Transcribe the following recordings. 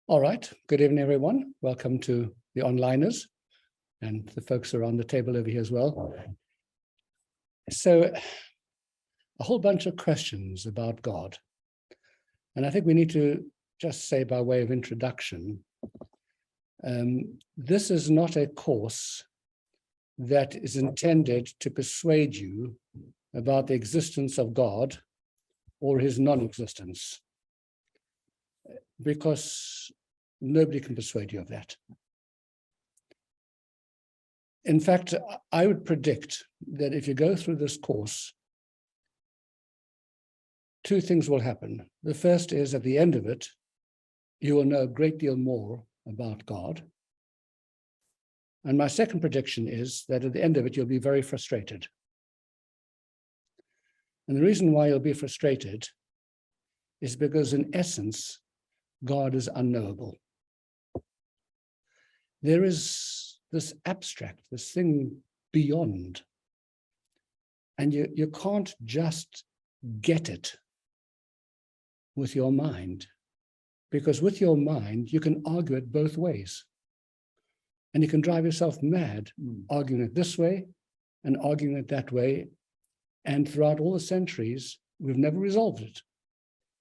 All right. Good evening, everyone. Welcome to the onliners and the folks around the table over here as well. So a whole bunch of questions about God. And I think we need to just say by way of introduction, this is not a course that is intended to persuade you about the existence of God or his non-existence, because nobody can persuade you of that. In fact, I would predict that if you go through this course, two things will happen. The first is, at the end of it, you will know a great deal more about God. And my second prediction is that at the end of it, you'll be very frustrated. And the reason why you'll be frustrated is because, in essence, God is unknowable. There is this abstract, this thing beyond, and you can't just get it with your mind, because with your mind, you can argue it both ways. And you can drive yourself mad arguing it this way and arguing it that way. And throughout all the centuries, we've never resolved it.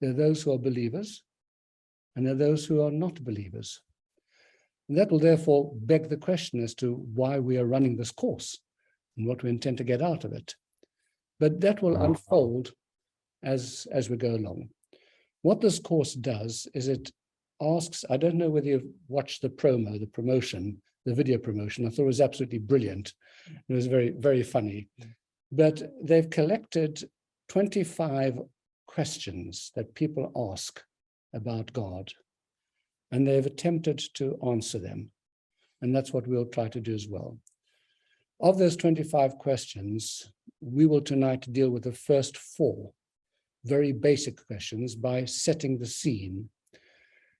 There are those who are believers, and there are those who are not believers. And that will therefore beg the question as to why we are running this course and what we intend to get out of it. But that will unfold as we go along. What this course does is it asks, I don't know whether you've watched the promotion, the video promotion. I thought it was absolutely brilliant. It was very, very funny. But they've collected 25 questions that people ask about God, and they've attempted to answer them. And that's what we'll try to do as well. Of those 25 questions, we will tonight deal with the first 4 very basic questions by setting the scene.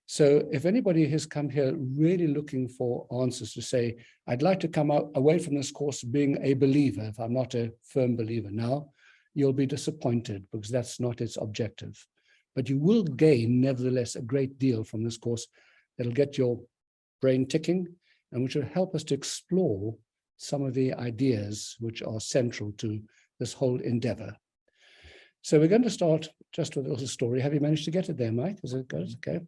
So if anybody has come here really looking for answers to say, I'd like to come away from this course being a believer, if I'm not a firm believer now, you'll be disappointed, because that's not its objective. But you will gain, nevertheless, a great deal from this course that'll get your brain ticking and which will help us to explore some of the ideas which are central to this whole endeavor. So we're going to start just with a little story. Have you managed to get it there, Mike? Is it good? Okay.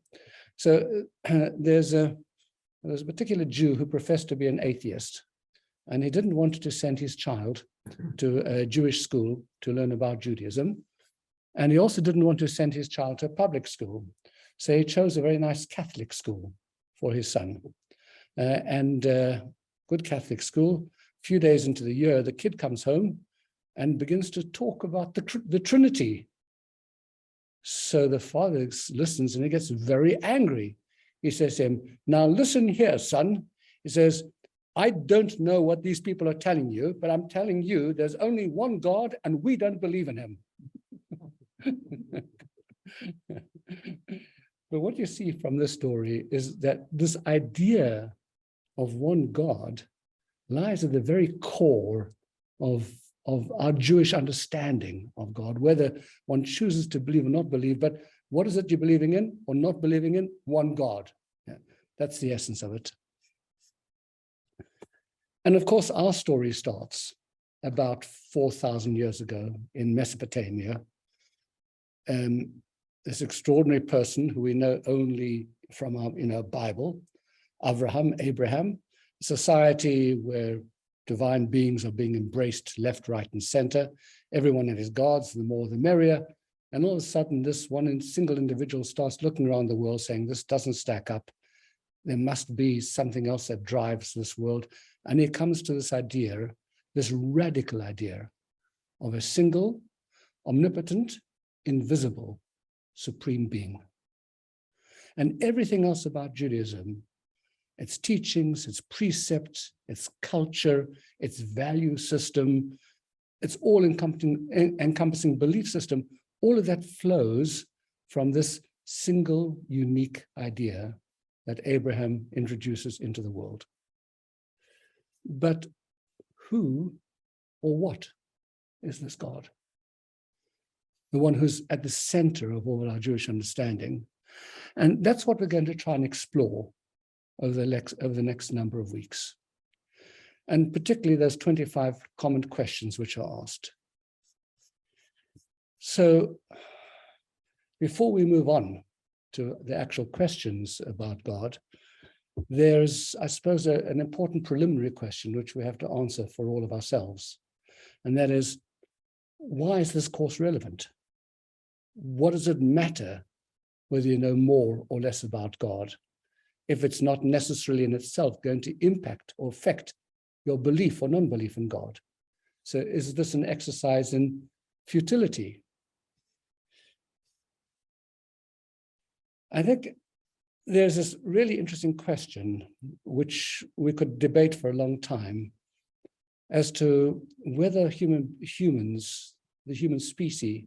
So there's a particular Jew who professed to be an atheist, and he didn't want to send his child to a Jewish school to learn about Judaism. And he also didn't want to send his child to a public school. So he chose a very nice Catholic school for his son. Good Catholic school. A few days into the year, the kid comes home and begins to talk about the Trinity. So the father listens and he gets very angry. He says to him, now listen here, son. He says, I don't know what these people are telling you, but I'm telling you there's only one God and we don't believe in him. But what you see from this story is that this idea of one God lies at the core core of our Jewish understanding of God, whether one chooses to believe or not believe. But what is it you're believing in or not believing in? One God. Yeah, that's the essence of it. And of course, our story starts about 4,000 years ago in Mesopotamia. This extraordinary person who we know only from our Bible, Abraham, society where divine beings are being embraced left, right, and center. Everyone and his gods, the more the merrier. And all of a sudden, this single individual starts looking around the world saying, this doesn't stack up. There must be something else that drives this world. And he comes to this idea, this radical idea of a single, omnipotent, invisible, supreme being. And everything else about Judaism, its teachings, its precepts, its culture, its value system, its all-encompassing belief system, all of that flows from this single, unique idea that Abraham introduces into the world. But who or what is this God? The one who's at the center of all our Jewish understanding. And that's what we're going to try and explore over the next number of weeks. And particularly those 25 common questions which are asked. So before we move on to the actual questions about God, there's, I suppose, an important preliminary question which we have to answer for all of ourselves. And that is, why is this course relevant? What does it matter whether you know more or less about God, if it's not necessarily in itself going to impact or affect your belief or non-belief in God? So is this an exercise in futility? I think there's this really interesting question, which we could debate for a long time, as to whether humans, the human species,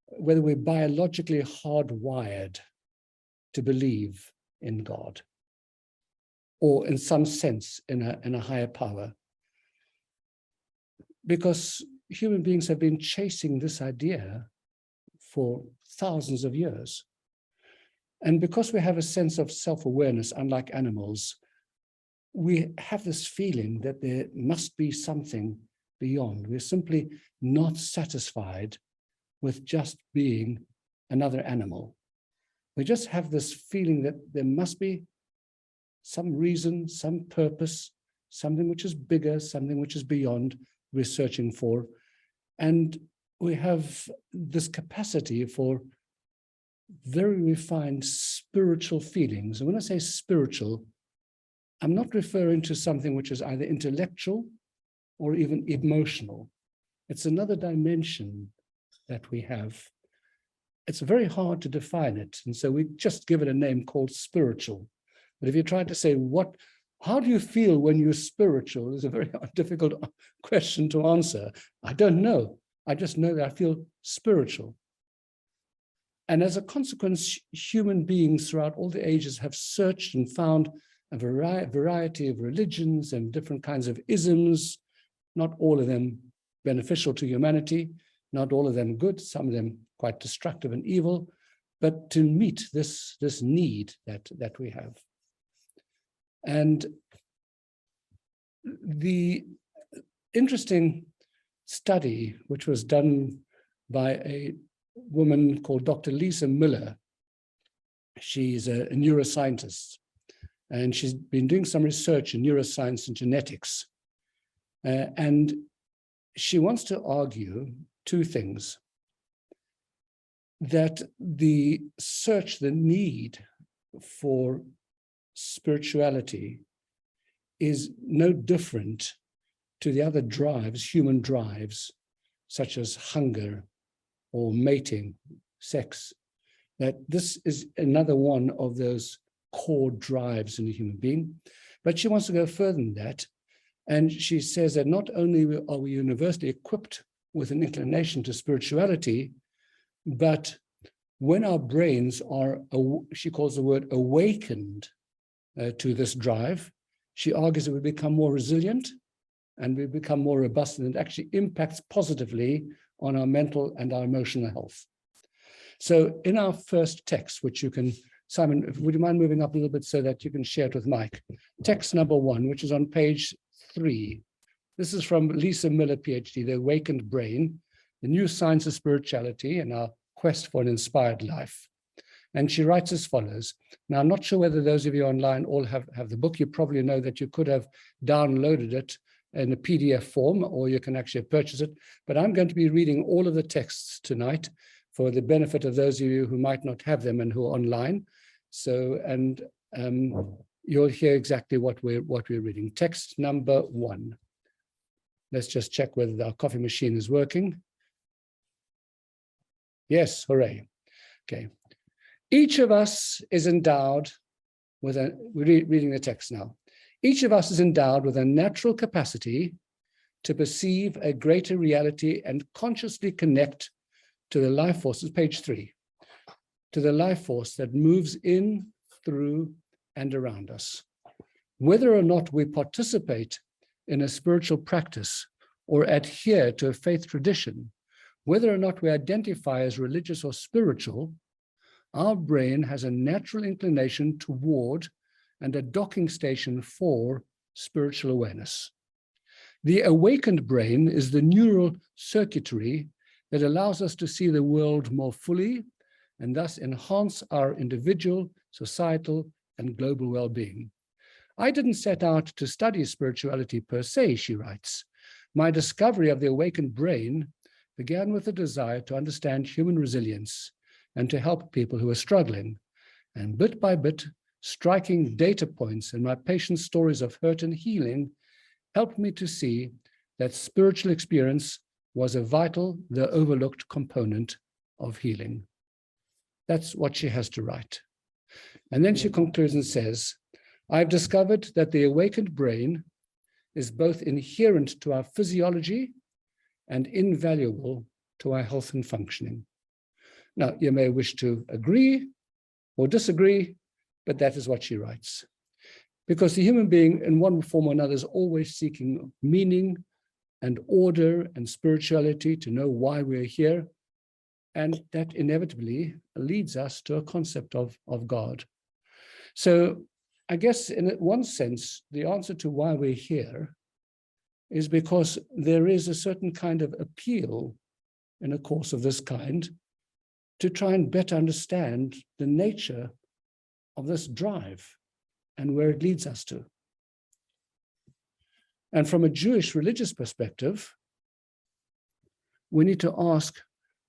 whether we're biologically hardwired to believe in God, or in some sense in a higher power. Because human beings have been chasing this idea for thousands of years. And because we have a sense of self-awareness, unlike animals, we have this feeling that there must be something beyond. We're simply not satisfied with just being another animal. We just have this feeling that there must be some reason, some purpose, something which is bigger, something which is beyond we're searching for. And we have this capacity for very refined spiritual feelings. And when I say spiritual, I'm not referring to something which is either intellectual or even emotional. It's another dimension that we have. It's very hard to define it. And so we just give it a name called spiritual. But if you try to say, how do you feel when you're spiritual? It's a very difficult question to answer. I don't know. I just know that I feel spiritual. And as a consequence, human beings throughout all the ages have searched and found a variety of religions and different kinds of isms, not all of them beneficial to humanity, not all of them good, some of them quite destructive and evil, but to meet this need that we have. And the interesting study, which was done by a woman called Dr. Lisa Miller, she's a neuroscientist, and she's been doing some research in neuroscience and genetics. And she wants to argue two things: that the search, the need for spirituality is no different to the other drives, human drives, such as hunger or mating, sex, that this is another one of those core drives in a human being. But she wants to go further than that. And she says that not only are we universally equipped with an inclination to spirituality, but when our brains are, she calls the word awakened to this drive, she argues that we become more resilient and we become more robust, and it actually impacts positively on our mental and our emotional health. So in our first text, which you can, Simon, would you mind moving up a little bit so that you can share it with Mike? Text number 1, which is on page 3. This is from Lisa Miller, PhD, The Awakened Brain, the New Science of Spirituality and Our Quest for an Inspired Life. And she writes as follows. Now, I'm not sure whether those of you online all have the book. You probably know that you could have downloaded it in a PDF form, or you can actually purchase it. But I'm going to be reading all of the texts tonight for the benefit of those of you who might not have them and who are online. So, and you'll hear exactly what we're reading. Text number 1. Let's just check whether our coffee machine is working. Yes, hooray. Okay. Each of us is endowed with we're reading the text now. Each of us is endowed with a natural capacity to perceive a greater reality and consciously connect to the life force, page 3, to the life force that moves in, through, and around us. Whether or not we participate in a spiritual practice or adhere to a faith tradition, whether or not we identify as religious or spiritual, our brain has a natural inclination toward and a docking station for spiritual awareness. The awakened brain is the neural circuitry that allows us to see the world more fully and thus enhance our individual, societal, and global well-being. I didn't set out to study spirituality per se, she writes. My discovery of the awakened brain began with a desire to understand human resilience and to help people who are struggling. And bit by bit, striking data points in my patients' stories of hurt and healing helped me to see that spiritual experience was a vital, though overlooked component of healing. That's what she has to write. And then she concludes and says, I've discovered that the awakened brain is both inherent to our physiology and invaluable to our health and functioning. Now, you may wish to agree or disagree, but that is what she writes. Because the human being, in one form or another, is always seeking meaning and order and spirituality to know why we're here. And that inevitably leads us to a concept of God. So I guess in one sense, the answer to why we're here is because there is a certain kind of appeal in a course of this kind to try and better understand the nature of this drive and where it leads us to. And from a Jewish religious perspective, we need to ask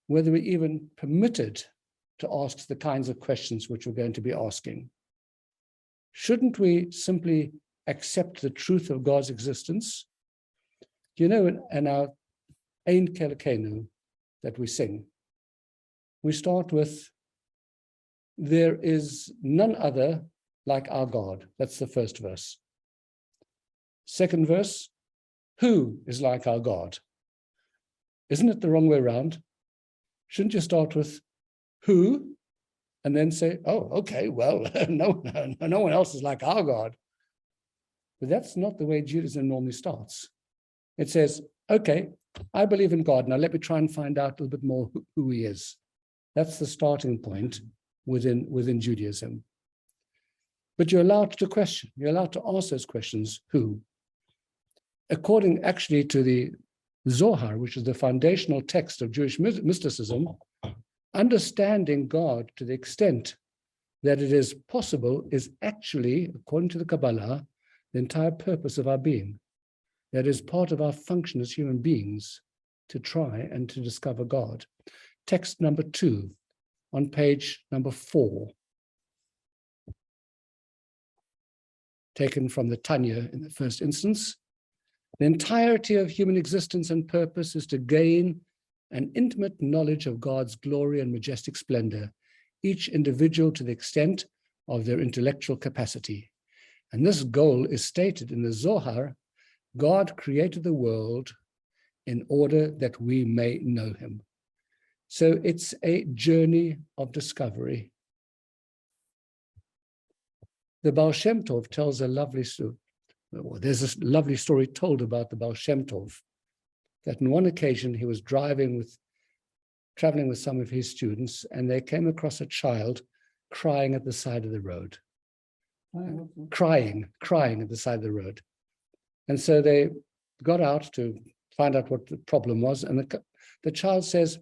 whether we're even permitted to ask the kinds of questions which we're going to be asking. Shouldn't we simply accept the truth of God's existence? You know, in our Ein Kelekenu that we sing, we start with, there is none other like our God. That's the first verse. Second verse, who is like our God? Isn't it the wrong way around? Shouldn't you start with who and then say, oh, okay, well, no one else is like our God. But that's not the way Judaism normally starts. It says, okay, I believe in God. Now let me try and find out a little bit more who he is. That's the starting point within Judaism. But you're allowed to question. You're allowed to ask those questions. Who? According actually to the Zohar, which is the foundational text of Jewish mysticism, understanding God to the extent that it is possible is actually, according to the Kabbalah, the entire purpose of our being. That is part of our function as human beings to try and to discover God. Text number 2 on page number 4, taken from the Tanya in the first instance. The entirety of human existence and purpose is to gain an intimate knowledge of God's glory and majestic splendor, each individual to the extent of their intellectual capacity. And this goal is stated in the Zohar. God created the world in order that we may know him. So it's a journey of discovery. The Baal Shem Tov tells a lovely story. Well, there's a lovely story told about the Baal Shem Tov, that on one occasion he was traveling with some of his students, and they came across a child crying at the side of the road. Crying at the side of the road. And so they got out to find out what the problem was, and the child says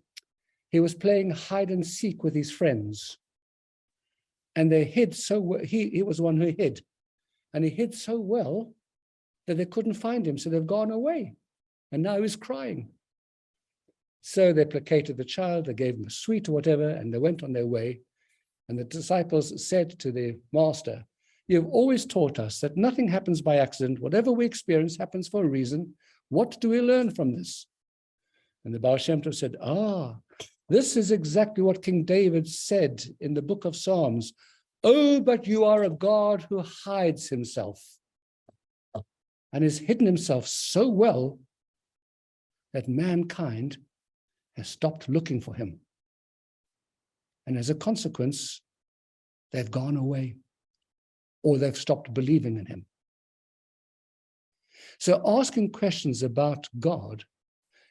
he was playing hide and seek with his friends, and they hid so well. He was the one who hid, and he hid so well that they couldn't find him, so they've gone away, and now he's crying. So they placated the child, they gave him a sweet or whatever, and they went on their way. And the disciples said to the master, you've always taught us that nothing happens by accident. Whatever we experience happens for a reason. What do we learn from this? And the Baal Shem Tov said, this is exactly what King David said in the book of Psalms. Oh, but you are a God who hides himself and has hidden himself so well that mankind has stopped looking for him. And as a consequence, they've gone away, or they've stopped believing in him. So asking questions about God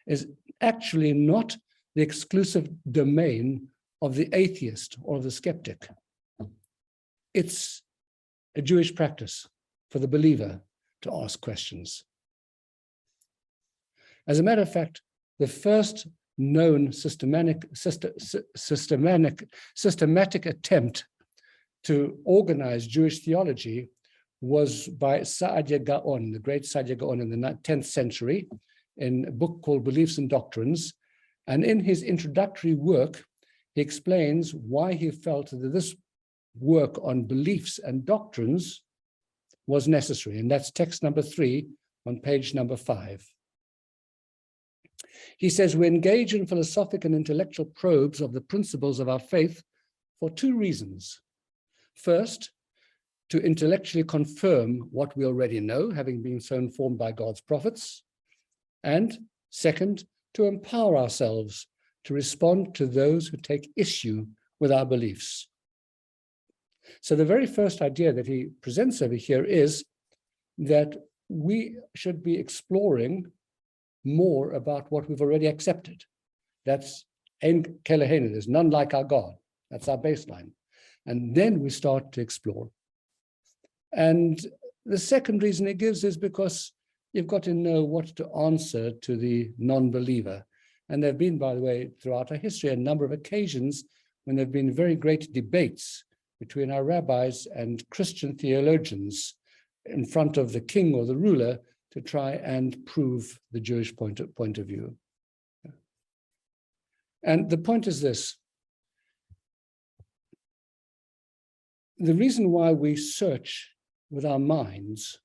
is actually not the exclusive domain of the atheist or of the skeptic. It's a Jewish practice for the believer to ask questions. As a matter of fact, the first known systematic attempt to organize Jewish theology was by Saadia Gaon, the great Saadia Gaon in the 10th century, in a book called Beliefs and Doctrines. And in his introductory work, he explains why he felt that this work on beliefs and doctrines was necessary. And that's text number 3 on page number 5. He says, we engage in philosophic and intellectual probes of the principles of our faith for 2 reasons. First, to intellectually confirm what we already know, having been so informed by God's prophets. And second, to empower ourselves to respond to those who take issue with our beliefs. So the very first idea that he presents over here is that we should be exploring more about what we've already accepted. That's Ein Kelohenu, there's none like our God. That's our baseline. And then we start to explore. And the second reason he gives is because you've got to know what to answer to the non-believer. And there have been, by the way, throughout our history, a number of occasions when there have been very great debates between our rabbis and Christian theologians in front of the king or the ruler to try and prove the Jewish point of view. And the point is this. The reason why we search with our minds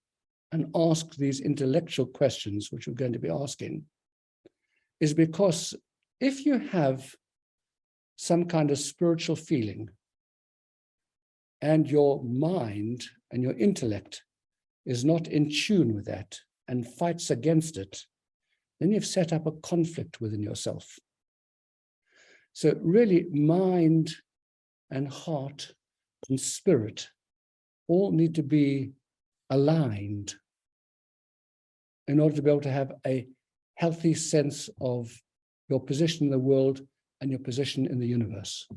and ask these intellectual questions, which we're going to be asking, is because if you have some kind of spiritual feeling and your mind and your intellect is not in tune with that and fights against it, then you've set up a conflict within yourself. So really, mind and heart and spirit all need to be aligned in order to be able to have a healthy sense of your position in the world and your position in the universe.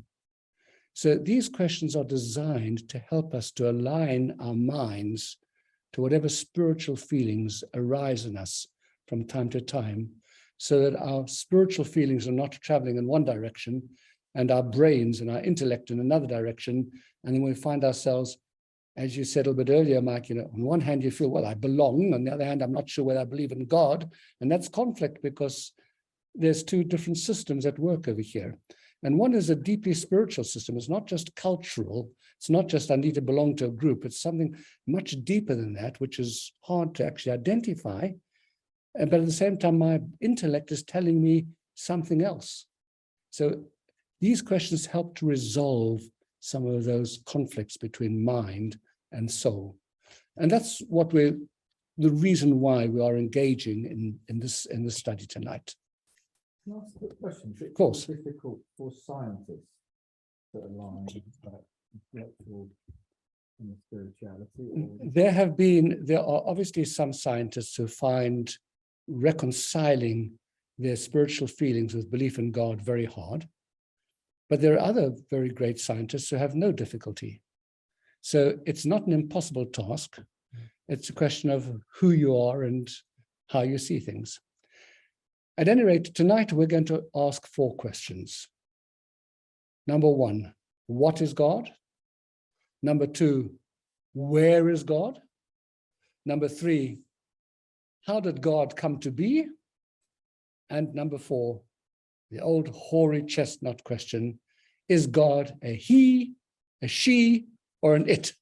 So these questions are designed to help us to align our minds to whatever spiritual feelings arise in us from time to time, so that our spiritual feelings are not traveling in one direction and our brains and our intellect in another direction. And then we find ourselves, as you said a little bit earlier, Mike, on one hand you feel, well, I belong. On the other hand, I'm not sure whether I believe in God. And that's conflict because there's 2 different systems at work over here. And one is a deeply spiritual system. It's not just cultural. It's not just I need to belong to a group. It's something much deeper than that, which is hard to actually identify. But at the same time, my intellect is telling me something else. So these questions help to resolve some of those conflicts between mind and soul. And that's what the reason why we are engaging in this study tonight. Can I ask a quick question? Of course. It's difficult for scientists to align intellectual and spirituality. There are obviously some scientists who find reconciling their spiritual feelings with belief in God very hard. But there are other very great scientists who have no difficulty. So it's not an impossible task. It's a question of who you are and how you see things. At any rate, tonight we're going to ask 4 questions. Number 1, what is God? Number 2, where is God? Number 3, how did God come to be? And number 4, the old hoary chestnut question, is God a he, a she, or an it?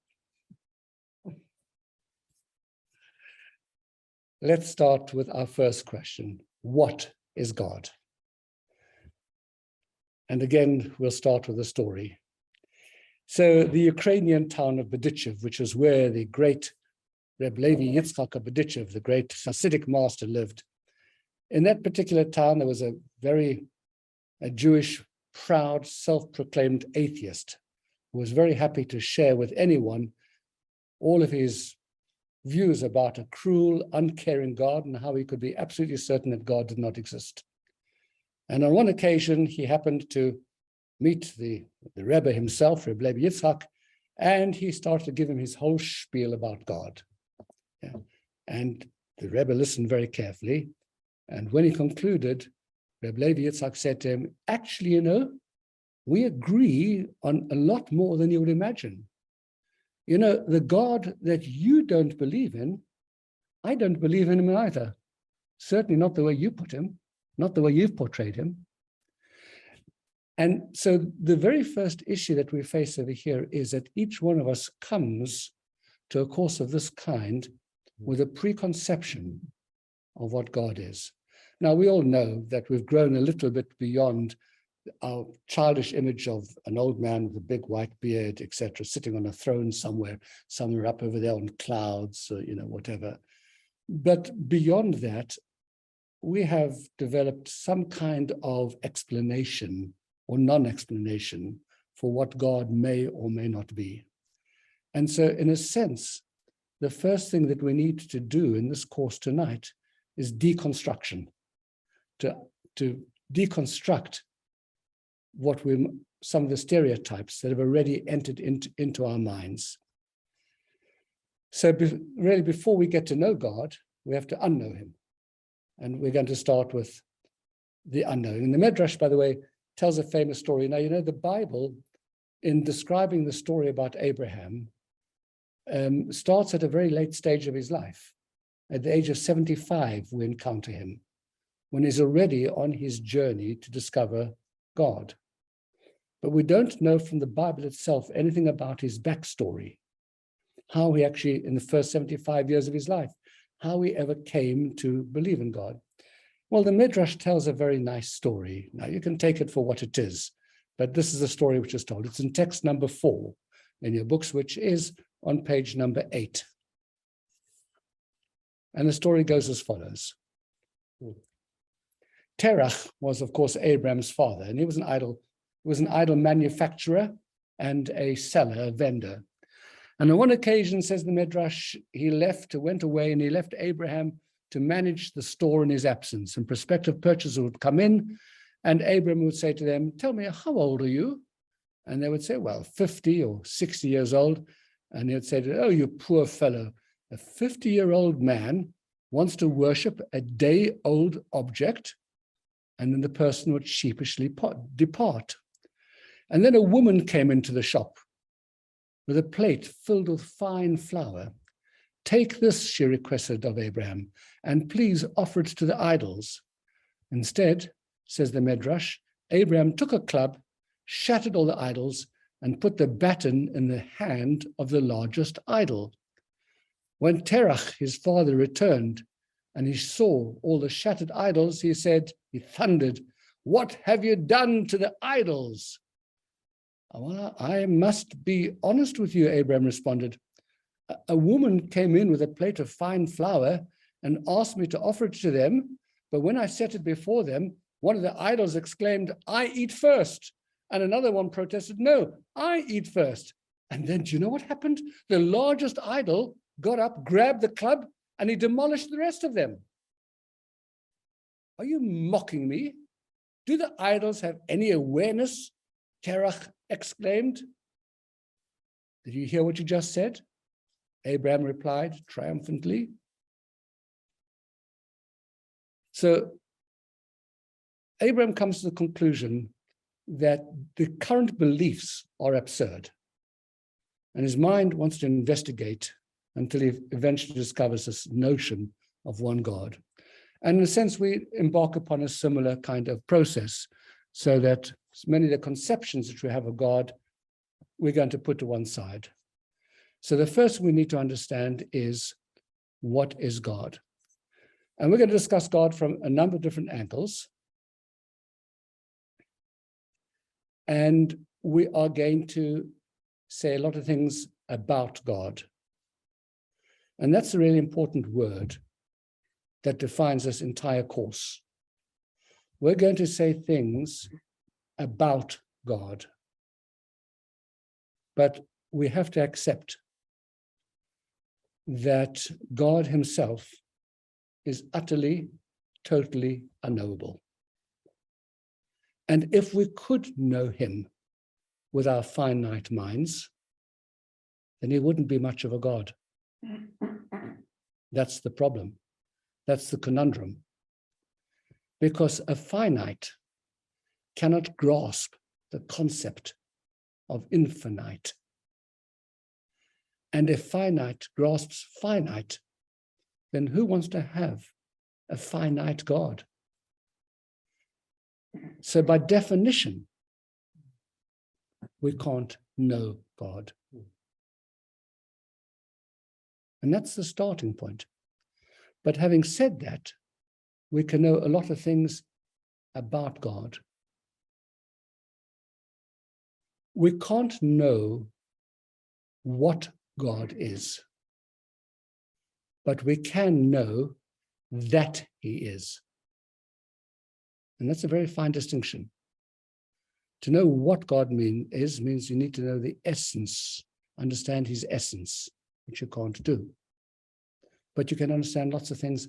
Let's start with our first question. What is God? And again, we'll start with a story. So the Ukrainian town of Berdichev, which is where the great Reb Levi Yitzchak of Berdichev, the great Hasidic master, lived. In that particular town, there was a Jewish, proud, self-proclaimed atheist who was very happy to share with anyone all of his views about a cruel, uncaring God and how he could be absolutely certain that God did not exist. And on one occasion, he happened to meet the Rebbe himself, Reb Levi Yitzhak, and he started to give him his whole spiel about God. Yeah. And the Rebbe listened very carefully. And when he concluded, Reb Levi Yitzhak said to him, actually, you know, we agree on a lot more than you would imagine. You know, the God that you don't believe in, I don't believe in him either. Certainly not the way you put him, not the way you've portrayed him. And so the very first issue that we face over here is that each one of us comes to a course of this kind with a preconception of what God is. Now, we all know that we've grown a little bit beyond our childish image of an old man with a big white beard, etc., sitting on a throne somewhere up over there on clouds, or, you know, whatever. But beyond that, we have developed some kind of explanation or non-explanation for what God may or may not be. And so, in a sense, the first thing that we need to do in this course tonight is deconstruction, to deconstruct some of the stereotypes that have already entered into our minds. So really, before we get to know God, we have to unknow him. And we're going to start with the unknown. And the Midrash, by the way, tells a famous story. Now, you know, the Bible, in describing the story about Abraham, starts at a very late stage of his life. At the age of 75, we encounter him, when he's already on his journey to discover God. But we don't know from the Bible itself anything about his backstory, how he actually, in the first 75 years of his life, how he ever came to believe in God. Well, the Midrash tells a very nice story. Now, you can take it for what it is, but this is the story which is told. It's in text number 4 in your books, which is on page number 8. And the story goes as follows. Terach was, of course, Abraham's father, and he was an idol manufacturer and a seller, a vendor. And on one occasion, says the Midrash, he went away and he left Abraham to manage the store in his absence. And prospective purchasers would come in, and Abraham would say to them, tell me, how old are you? And they would say, well, 50 or 60 years old. And he would say, oh, you poor fellow, a 50-year-old man wants to worship a day-old object. And then the person would sheepishly depart. And then a woman came into the shop with a plate filled with fine flour. Take this, she requested of Abraham, and please offer it to the idols. Instead, says the Midrash, Abraham took a club, shattered all the idols, and put the baton in the hand of the largest idol. When Terach, his father, returned, and he saw all the shattered idols, he thundered, what have you done to the idols? Well, I must be honest with you, Abraham responded. A woman came in with a plate of fine flour and asked me to offer it to them. But when I set it before them, one of the idols exclaimed, I eat first. And another one protested, no, I eat first. And then do you know what happened? The largest idol got up, grabbed the club, and he demolished the rest of them. Are you mocking me? Do the idols have any awareness? Terach exclaimed. Did you hear what you just said? Abraham replied triumphantly. So Abraham comes to the conclusion that the current beliefs are absurd. And his mind wants to investigate until he eventually discovers this notion of one God. And in a sense, we embark upon a similar kind of process, so that many of the conceptions that we have of God, we're going to put to one side. So the first we need to understand is, what is God? And we're going to discuss God from a number of different angles. And we are going to say a lot of things about God. And that's a really important word that defines this entire course. We're going to say things about God, but we have to accept that God himself is utterly, totally unknowable. And if we could know him with our finite minds, then he wouldn't be much of a God. That's the problem. That's the conundrum. Because a finite cannot grasp the concept of infinite. And if finite grasps finite, then who wants to have a finite God? So by definition, we can't know God. And that's the starting point. But having said that, we can know a lot of things about God. We can't know what God is, but we can know that he is. And that's a very fine distinction. To know what God means you need to know the essence, understand his essence, which you can't do. But you can understand lots of things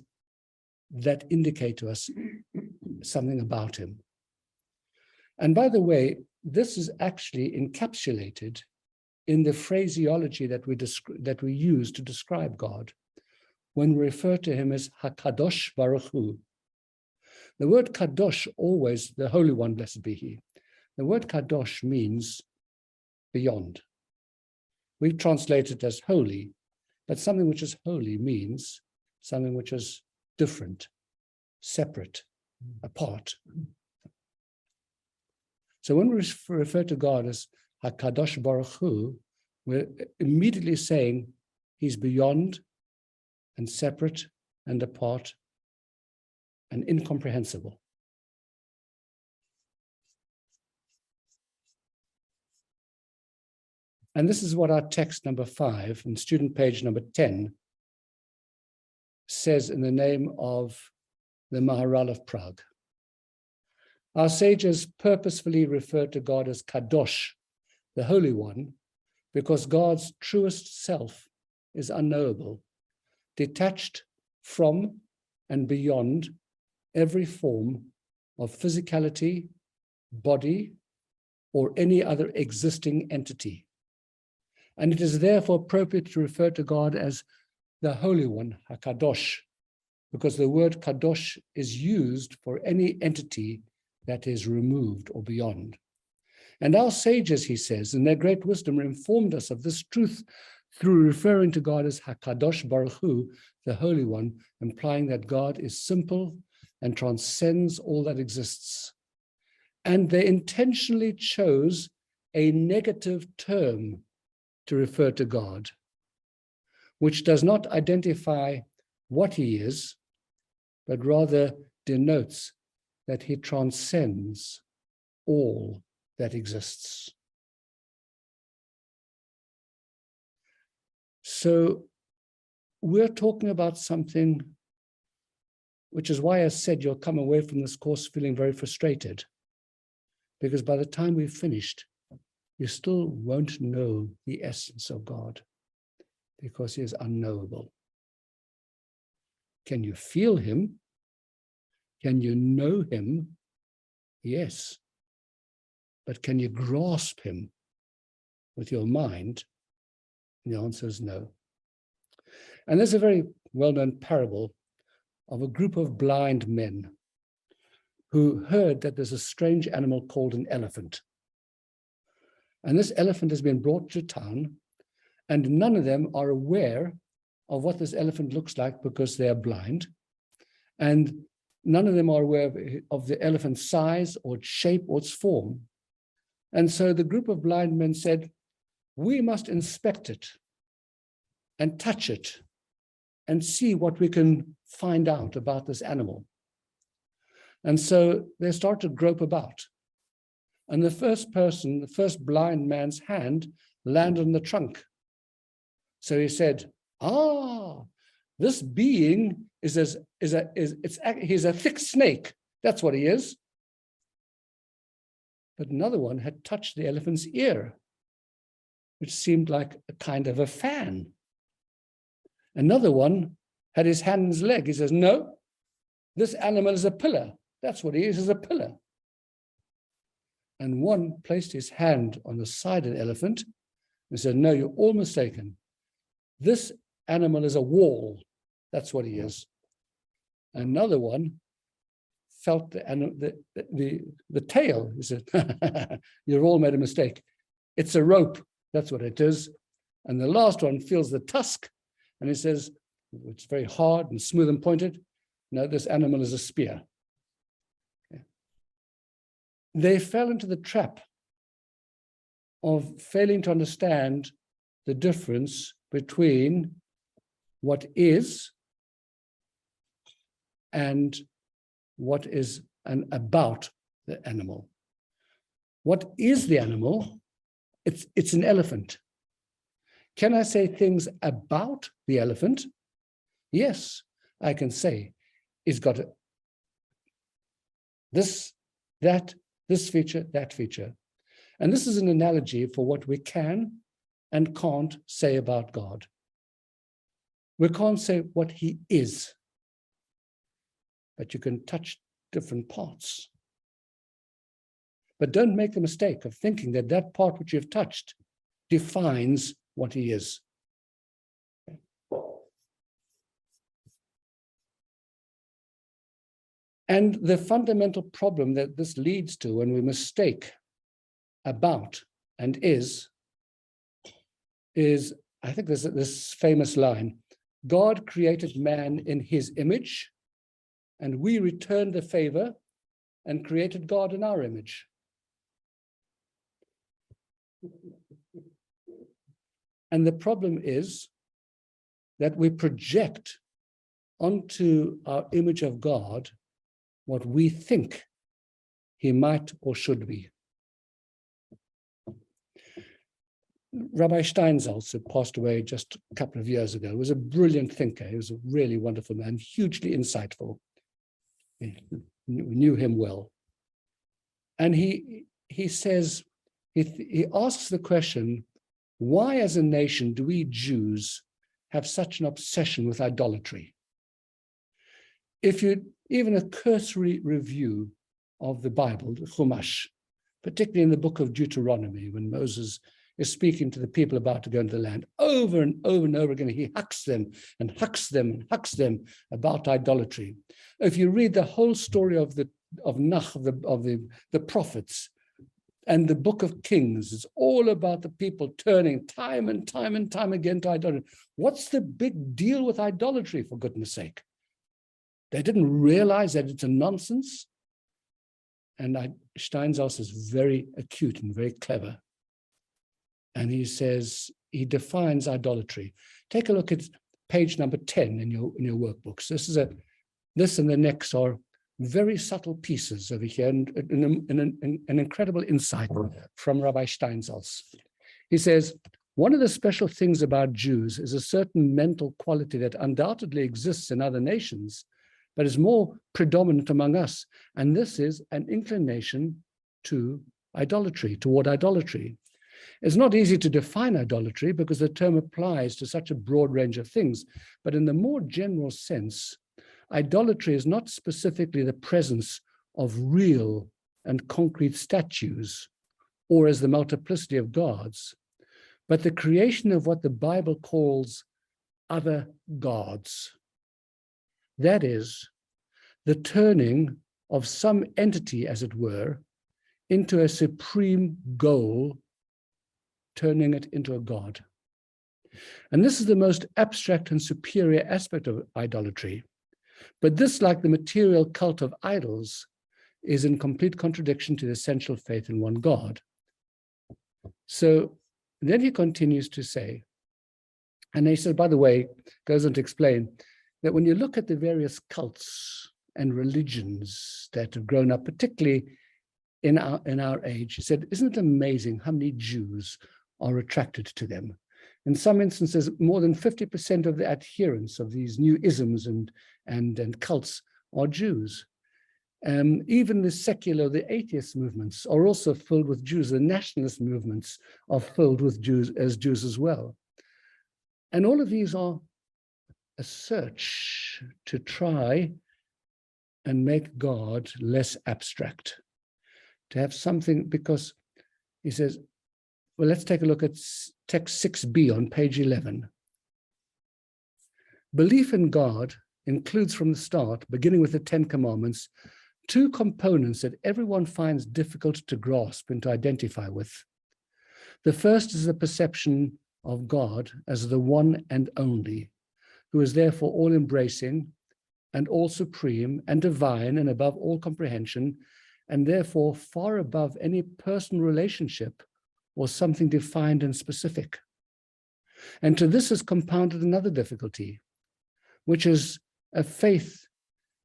that indicate to us something about him. And by the way, this is actually encapsulated in the phraseology that we use to describe God when we refer to him as HaKadosh Baruch Hu. The word Kadosh, always the Holy One, blessed be he. The word Kadosh means beyond. We translate it as holy, but something which is holy means something which is different, separate, apart. So when we refer to God as HaKadosh Baruch Hu, we're immediately saying he's beyond and separate and apart and incomprehensible. And this is what our text number 5 and student page number 10 says in the name of the Maharal of Prague. Our sages purposefully refer to God as Kadosh, the Holy One, because God's truest self is unknowable, detached from and beyond every form of physicality, body, or any other existing entity. And it is therefore appropriate to refer to God as the Holy One, HaKadosh, because the word Kadosh is used for any entity that is removed or beyond. And our sages, he says, in their great wisdom, informed us of this truth through referring to God as HaKadosh Baruch Hu, the Holy One, implying that God is simple and transcends all that exists. And they intentionally chose a negative term to refer to God, which does not identify what he is, but rather denotes that he transcends all that exists. So we're talking about something, which is why I said you'll come away from this course feeling very frustrated, because by the time we've finished, you still won't know the essence of God, because he is unknowable. Can you feel him? Can you know him? Yes. But can you grasp him with your mind? And the answer is no. And there's a very well-known parable of a group of blind men who heard that there's a strange animal called an elephant. And this elephant has been brought to town, and none of them are aware of what this elephant looks like because they are blind. And none of them are aware of the elephant's size or its shape or its form. And so the group of blind men said, we must inspect it and touch it and see what we can find out about this animal. And so they start to grope about. And the first blind man's hand landed on the trunk. So he said, this being he's a thick snake. That's what he is. But another one had touched the elephant's ear, which seemed like a kind of a fan. Another one had his hand in his leg. He says, no, this animal is a pillar. That's what he is a pillar. And one placed his hand on the side of the elephant and said, no, you're all mistaken. This animal is a wall. That's what he is. Another one felt the tail. He said, you've all made a mistake. It's a rope. That's what it is. And the last one feels the tusk. And he says, it's very hard and smooth and pointed. No, this animal is a spear. Okay. They fell into the trap of failing to understand the difference between what is and what is about the animal. What is the animal? It's an elephant. Can I say things about the elephant? Yes, I can say it's got this, that, this feature, that feature. And this is an analogy for what we can and can't say about God. We can't say what he is, but you can touch different parts. But don't make the mistake of thinking that that part which you've touched defines what he is. And the fundamental problem that this leads to when we mistake about and is, I think there's this famous line, God created man in his image, and we returned the favor and created God in our image. And the problem is that we project onto our image of God what we think he might or should be. Rabbi Steinsaltz, who passed away just a couple of years ago, was a brilliant thinker. He was a really wonderful man, hugely insightful. We knew him well. And he says, he asks the question, why as a nation do we Jews have such an obsession with idolatry? If you even a cursory review of the Bible, the Chumash, particularly in the book of Deuteronomy, when Moses is speaking to the people about to go into the land, over and over and over again, he hucks them and hucks them and hucks them about idolatry. If you read the whole story of the prophets and the book of Kings, it's all about the people turning time and time and time again to idolatry. What's the big deal with idolatry, for goodness sake? They didn't realize that it's a nonsense. And Steinsaltz is very acute and very clever. And he says, he defines idolatry. Take a look at page number 10 in your workbooks. This and the next are very subtle pieces over here, and an incredible insight from Rabbi Steinsaltz. He says, one of the special things about Jews is a certain mental quality that undoubtedly exists in other nations, but is more predominant among us. And this is an inclination to idolatry, toward idolatry. It's not easy to define idolatry because the term applies to such a broad range of things, but in the more general sense, idolatry is not specifically the presence of real and concrete statues or as the multiplicity of gods, but the creation of what the Bible calls other gods. That is, the turning of some entity, as it were, into a supreme goal, turning it into a god. And this is the most abstract and superior aspect of idolatry. But this, like the material cult of idols, is in complete contradiction to the essential faith in one God. So then he continues to say, and he says, by the way, goes on to explain that when you look at the various cults and religions that have grown up, particularly in our age, he said, isn't it amazing how many Jews are attracted to them? In some instances, more than 50% of the adherents of these new isms and cults are Jews. Even the secular, the atheist movements are also filled with Jews. The nationalist movements are filled with Jews as well. And all of these are a search to try and make God less abstract, to have something, because he says, well, let's take a look at text 6b on page 11. Belief in God includes from the start, beginning with the 10 Commandments, two components that everyone finds difficult to grasp and to identify with. The first is the perception of God as the one and only, who is therefore all-embracing and all supreme and divine and above all comprehension, and therefore far above any personal relationship or something defined and specific. And to this is compounded another difficulty, which is a faith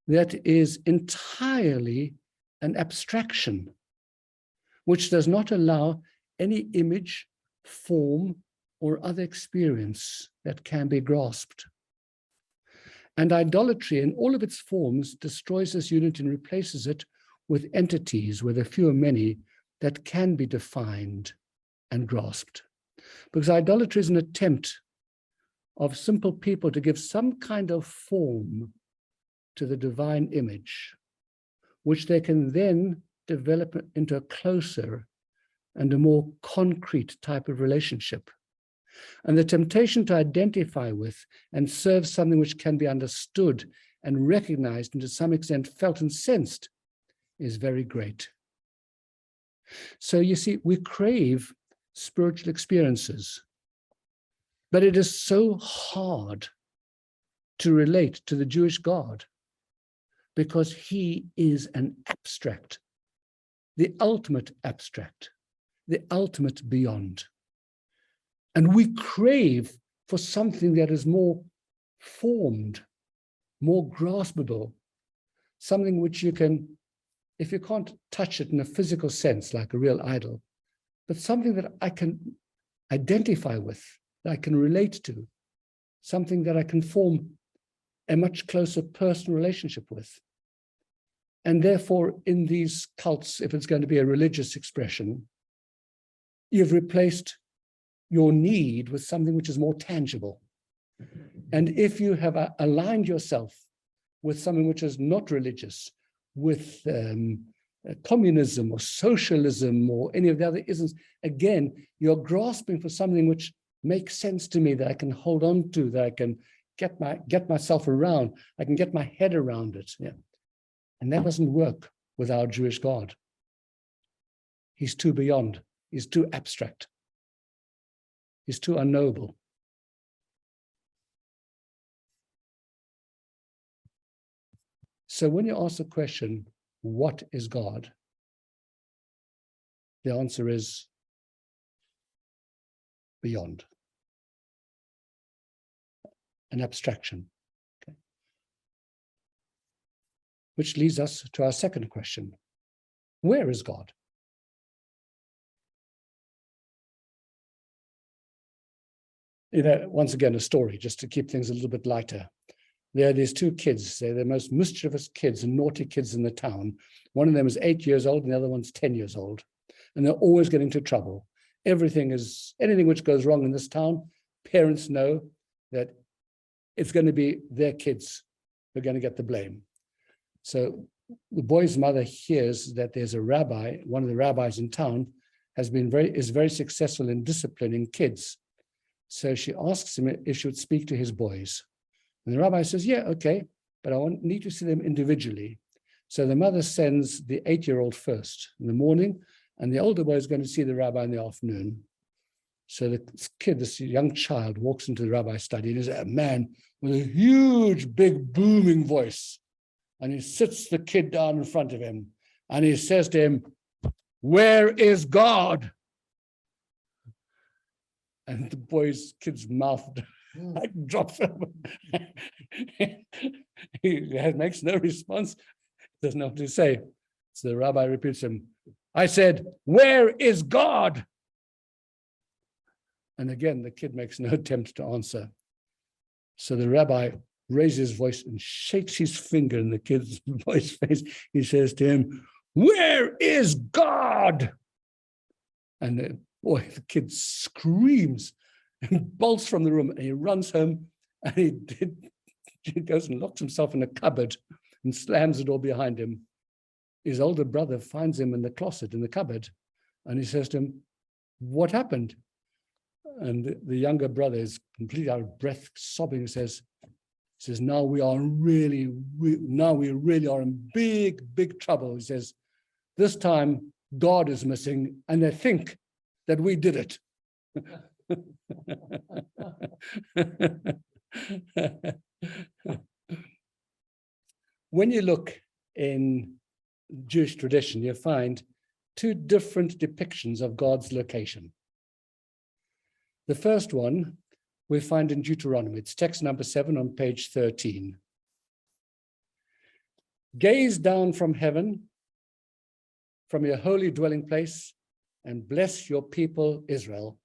that is entirely an abstraction, which does not allow any image, form, or other experience that can be grasped. And idolatry in all of its forms destroys this unity and replaces it with entities, whether few or many, that can be defined and grasped. Because idolatry is an attempt of simple people to give some kind of form to the divine image, which they can then develop into a closer and a more concrete type of relationship. And the temptation to identify with and serve something which can be understood and recognized and to some extent felt and sensed is very great. So you see, we crave spiritual experiences, but it is so hard to relate to the Jewish God because he is an abstract, the ultimate abstract, the ultimate beyond. And we crave for something that is more formed, more graspable, something which you can, if you can't touch it in a physical sense, like a real idol, but something that I can identify with, that I can relate to, something that I can form a much closer personal relationship with. And therefore, in these cults, if it's going to be a religious expression, you've replaced your need with something which is more tangible. And if you have aligned yourself with something which is not religious, with communism or socialism or any of the other isms, again, you're grasping for something which makes sense to me, that I can hold on to, that I can get myself around, I can get my head around it. Yeah. And that doesn't work with our Jewish God. He's too beyond, he's too abstract, he's too unknowable. So when you ask the question, what is God? The answer is beyond. An abstraction. Okay. Which leads us to our second question. Where is God? You know, once again, a story, just to keep things a little bit lighter. There are these two kids, they're the most mischievous kids and naughty kids in the town. One of them is 8 years old and the other one's 10 years old. And they're always getting into trouble. Anything which goes wrong in this town, parents know that it's going to be their kids who are going to get the blame. So the boy's mother hears that there's a rabbi, one of the rabbis in town, is very successful in disciplining kids. So she asks him if she would speak to his boys. And the rabbi says, yeah, okay, but I need to see them individually. So the mother sends the 8-year-old first in the morning, and the older boy is going to see the rabbi in the afternoon. So the kid, this young child, walks into the rabbi's study, and is a man with a huge, big, booming voice. And he sits the kid down in front of him, and he says to him, "Where is God?" And the kid's mouth like drops open. He makes no response, doesn't know what to say. So the rabbi repeats him, "I said, where is God?" And again, the kid makes no attempt to answer. So the rabbi raises his voice and shakes his finger in the kid's boy's face. He says to him, "Where is God?" And the kid screams and bolts from the room, and he runs home, and he goes and locks himself in a cupboard and slams the door behind him. his older brother finds him in the closet, in the cupboard, and he says to him, "What happened?" And the younger brother is completely out of breath, sobbing, says, now we really are in big trouble. He says, this time God is missing and they think that we did it. When you look in Jewish tradition, you find two different depictions of God's location. The first one we find in Deuteronomy. It's text number 7 on page 13. Gaze down from heaven, from your holy dwelling place, and bless your people Israel.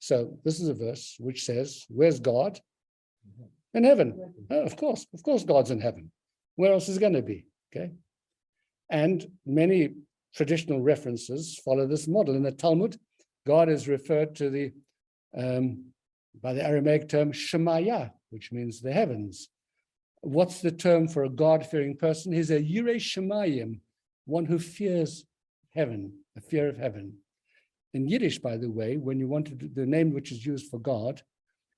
So this is a verse which says, where's God? In heaven. Oh, of course God's in heaven. Where else is it going to be? Okay. And many traditional references follow this model. In the Talmud, God is referred to by the Aramaic term Shemaya, which means the heavens. What's the term for a God-fearing person? He's a Yirei Shemayim, one who fears heaven, a fear of heaven. In Yiddish, by the way, when you want to do, the name which is used for God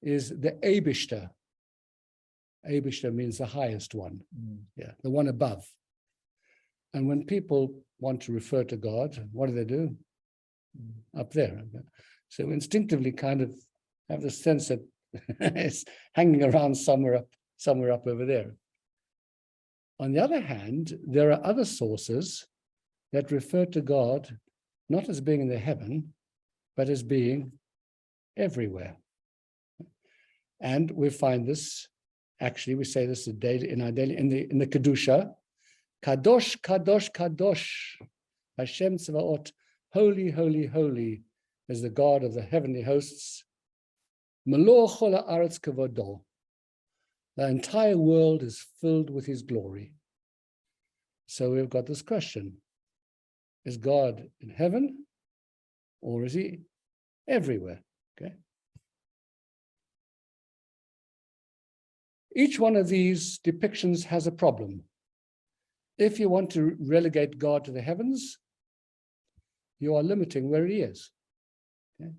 is the Eibishter. Eibishter means the highest one, the one above. And when people want to refer to God, what do? Up there. So instinctively kind of have the sense that it's hanging around somewhere up over there. On the other hand, there are other sources that refer to God not as being in the heaven, but as being everywhere. And we find this, actually, we say this in the Kedusha, Kadosh, Kadosh, Kadosh, Hashem Tzvaot, holy, holy, holy is the God of the heavenly hosts. Melo chol haaretz kavodo. The entire world is filled with his glory. So we've got this question. Is God in heaven or is he everywhere? Okay. Each one of these depictions has a problem. If you want to relegate God to the heavens, you are limiting where he is. Okay.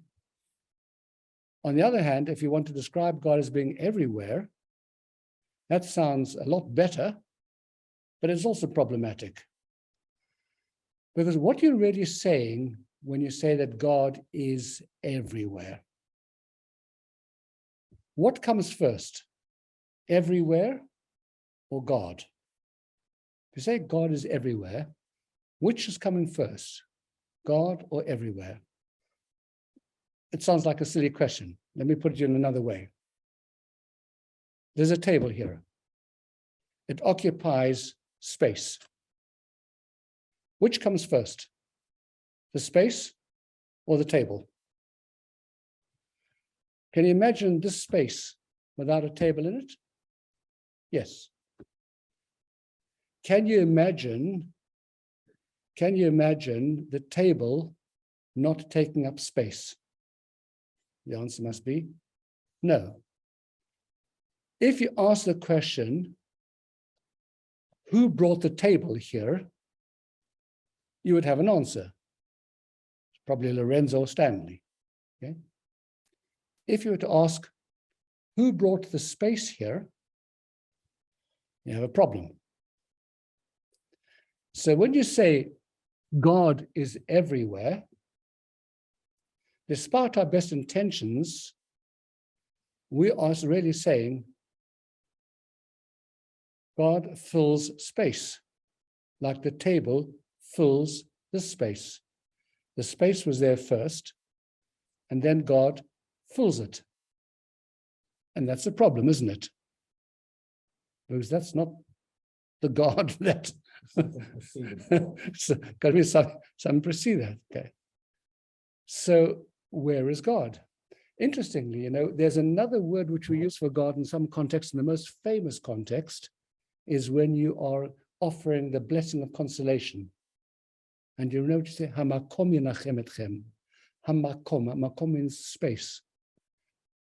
On the other hand, if you want to describe God as being everywhere, that sounds a lot better, but it's also problematic. Because what you're really saying when you say that God is everywhere, what comes first, everywhere or God? If you say God is everywhere, which is coming first, God or everywhere? It sounds like a silly question. Let me put it in another way. There's a table here. It occupies space. Which comes first, the space or the table? Can you imagine this space without a table in it? Yes. Can you imagine the table not taking up space? The answer must be no. If you ask the question, who brought the table here? You would have an answer. Probably Lorenzo Stanley. Okay? If you were to ask, who brought the space here? You have a problem. So when you say God is everywhere, despite our best intentions, we are really saying God fills space, like the table fills the space. The space was there first, and then God fills it. And that's a problem, isn't it? Because that's not the God that so got to be some precedent. Okay. So where is God? Interestingly, there's another word which we use for God in some contexts, and the most famous context is when you are offering the blessing of consolation. And you know to say, Hamakom yinachem etchem. Hamakom means space.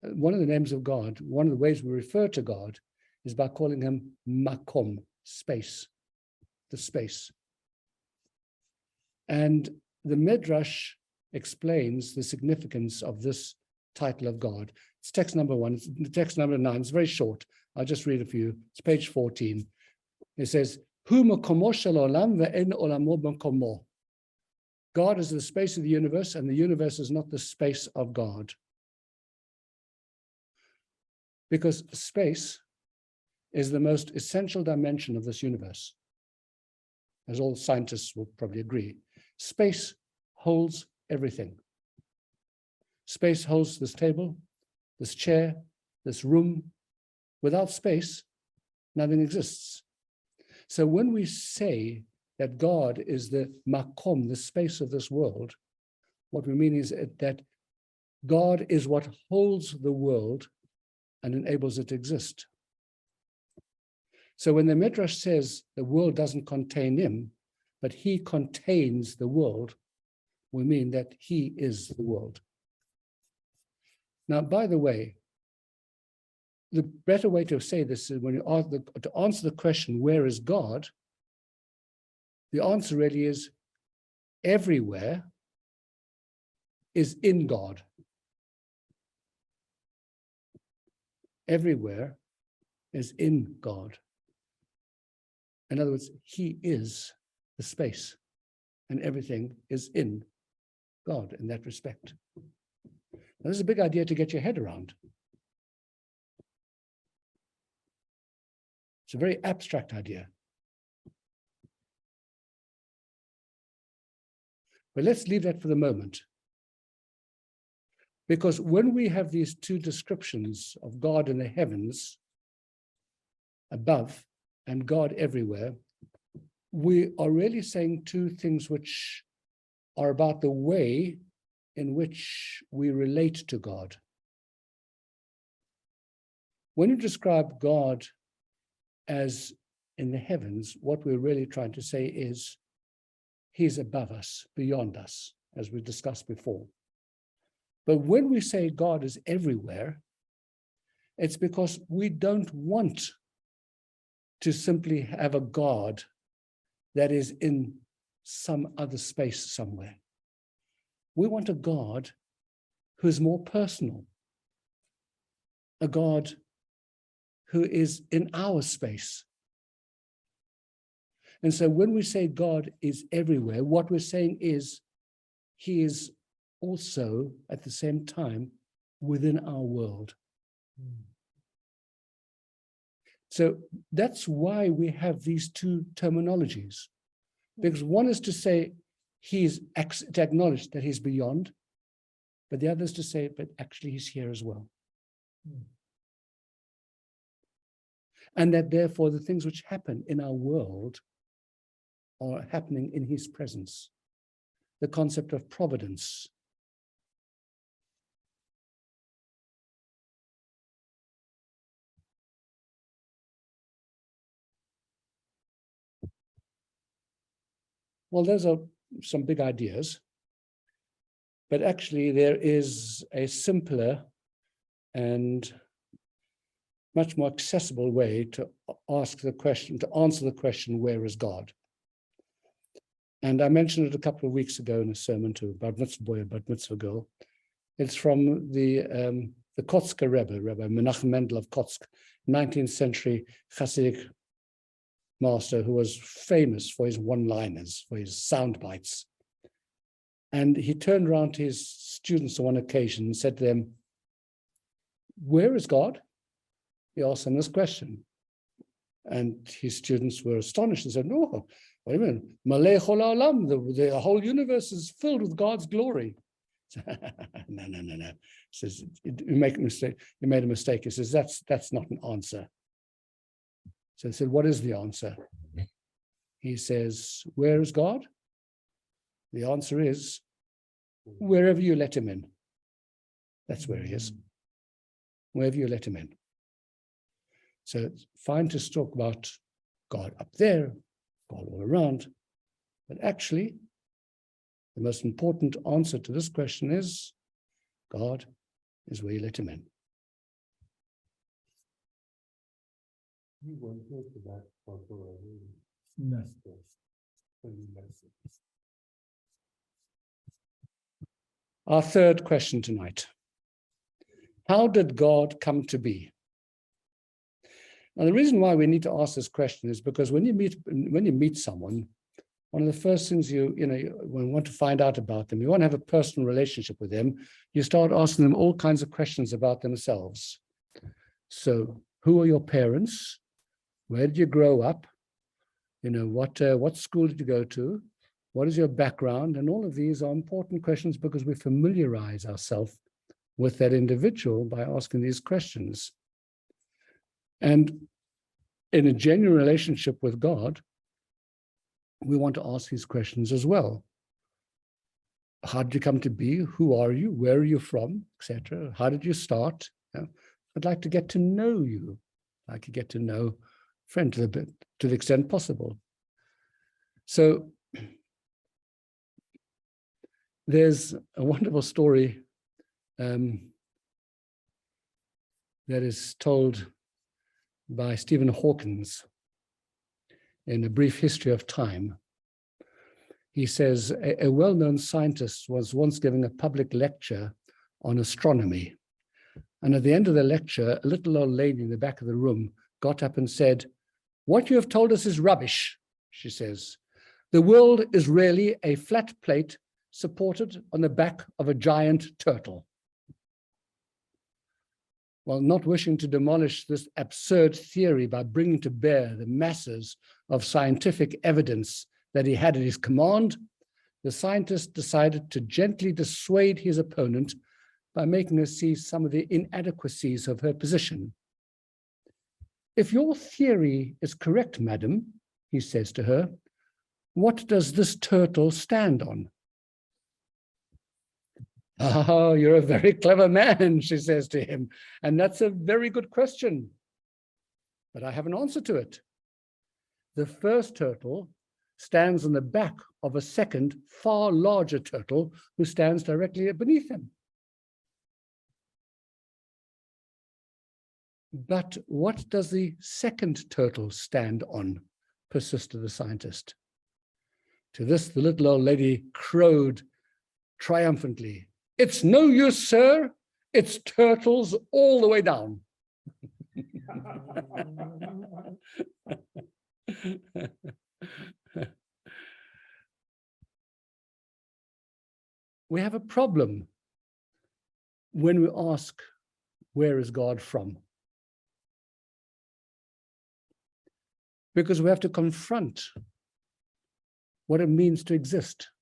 One of the names of God, one of the ways we refer to God is by calling him Makom, space, the space. And the Midrash explains the significance of this title of God. It's text number 1, text number 9. It's very short. I'll just read it for you. It's page 14. It says, Hu makomo shel olam ve'en olamo makomo. God is the space of the universe, and the universe is not the space of God. Because space is the most essential dimension of this universe. As all scientists will probably agree, space holds everything. Space holds this table, this chair, this room. Without space, nothing exists. So when we say that God is the makom, the space of this world, what we mean is that God is what holds the world and enables it to exist. So when the Midrash says the world doesn't contain him, but he contains the world, we mean that he is the world. Now, by the way, the better way to say this is when you ask to answer the question, where is God? The answer really is everywhere is in God. Everywhere is in God. In other words, he is the space, and everything is in God in that respect. Now, this is a big idea to get your head around. It's a very abstract idea. But let's leave that for the moment. Because when we have these two descriptions of God in the heavens above and God everywhere, we are really saying two things which are about the way in which we relate to God. When you describe God as in the heavens, what we're really trying to say is he's above us, beyond us, as we discussed before. But when we say God is everywhere, it's because we don't want to simply have a God that is in some other space somewhere. We want a God who's more personal, a God who is in our space. And so when we say God is everywhere, what we're saying is he is also at the same time within our world. So that's why we have these two terminologies, because one is to say to acknowledge that he's beyond, but the other is to say, but actually he's here as well. And that therefore the things which happen in our world are happening in his presence. The concept of providence. Well, those are some big ideas, but actually there is a simpler and much more accessible way to answer the question, where is God? And I mentioned it a couple of weeks ago in a sermon to a Bar Mitzvah boy, a Bar Mitzvah girl. It's from the Kotzker Rebbe, Rabbi Menachem Mendel of Kotzk, 19th century Hasidic master who was famous for his one-liners, for his sound bites. And he turned around to his students on one occasion and said to them, where is God? He asked them this question. And his students were astonished and said, no, wait a minute, Malay Chol Ha'olam, the whole universe is filled with God's glory. No. He says, you make a mistake. You made a mistake. He says, that's not an answer. So I said, what is the answer? He says, where is God? The answer is, wherever you let him in. That's where he is. Wherever you let him in. So it's fine to talk about God up there, God all around, but actually, the most important answer to this question is, God is where you let him in. You won't hear that for no. Our third question tonight. How did God come to be? Now, the reason why we need to ask this question is because when you meet someone, one of the first things you want to find out about them, you want to have a personal relationship with them, you start asking them all kinds of questions about themselves. So, who are your parents? Where did you grow up? What school did you go to? What is your background? And all of these are important questions because we familiarize ourselves with that individual by asking these questions. And in a genuine relationship with God, we want to ask these questions as well. How did you come to be? Who are you? Where are you from? Etc. How did you start? I'd like to get to know you. I'd like to get to know a friend to the extent possible. So there's a wonderful story that is told by Stephen Hawkins in A Brief History of Time. He says, a well-known scientist was once giving a public lecture on astronomy. And at the end of the lecture, a little old lady in the back of the room got up and said, "What you have told us is rubbish," she says. "The world is really a flat plate supported on the back of a giant turtle." While not wishing to demolish this absurd theory by bringing to bear the masses of scientific evidence that he had at his command, the scientist decided to gently dissuade his opponent by making her see some of the inadequacies of her position. "If your theory is correct, madam," he says to her, "what does this turtle stand on?" "Oh, you're a very clever man," she says to him, "and that's a very good question. But I have an answer to it. The first turtle stands on the back of a second, far larger turtle who stands directly beneath him." "But what does the second turtle stand on?" persisted the scientist. To this, the little old lady crowed triumphantly, "It's no use, sir. It's turtles all the way down." We have a problem when we ask, where is God from? Because we have to confront what it means to exist.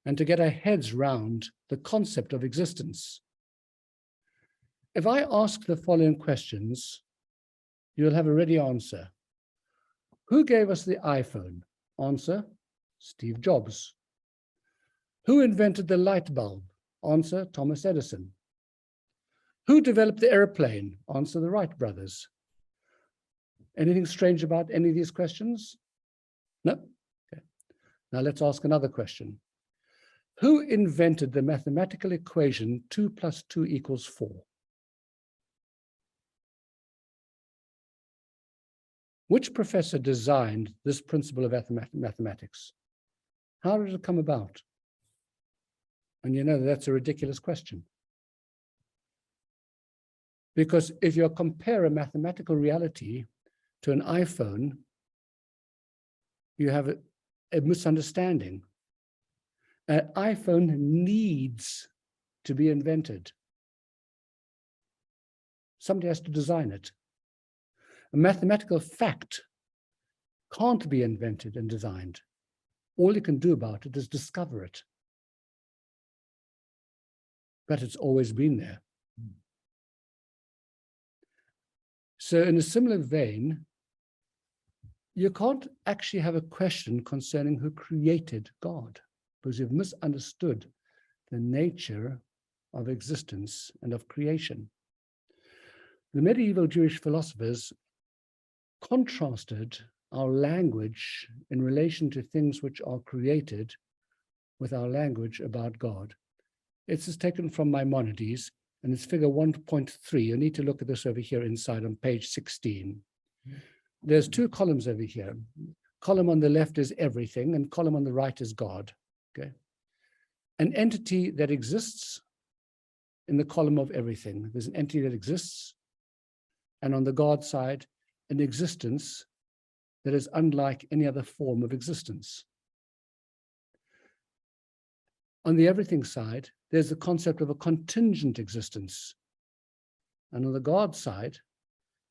And to get our heads round the concept of existence. If I ask the following questions, you'll have a ready answer. Who gave us the iPhone? Answer, Steve Jobs. Who invented the light bulb? Answer, Thomas Edison. Who developed the airplane? Answer, the Wright brothers. Anything strange about any of these questions? No? Okay. Now let's ask another question. Who invented the mathematical equation 2 + 2 = 4? Which professor designed this principle of mathematics? How did it come about? And you know that's a ridiculous question. Because if you compare a mathematical reality to an iPhone, you have a misunderstanding. An iPhone needs to be invented. Somebody has to design it. A mathematical fact can't be invented and designed. All you can do about it is discover it. But it's always been there. So in a similar vein, you can't actually have a question concerning who created God, because you've misunderstood the nature of existence and of creation. The medieval Jewish philosophers contrasted our language in relation to things which are created with our language about God. This is taken from Maimonides, and it's figure 1.3. You need to look at this over here inside on page 16. There's two columns over here. Column on the left is everything, and column on the right is God. okay? An entity that exists in the column of everything. There's an entity that exists, and on the God side, an existence that is unlike any other form of existence. On the everything side, there's the concept of a contingent existence. And on the God side,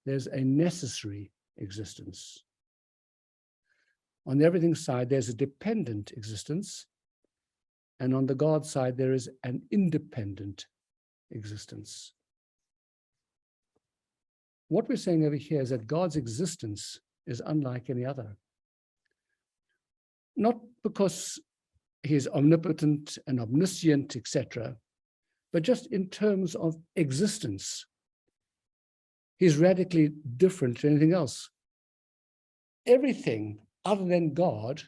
there's a necessary existence. On the everything side, there's a dependent existence. And on the God side, there is an independent existence. What we're saying over here is that God's existence is unlike any other. Not because he's omnipotent and omniscient, etc., but just in terms of existence. He's radically different to anything else. Everything other than God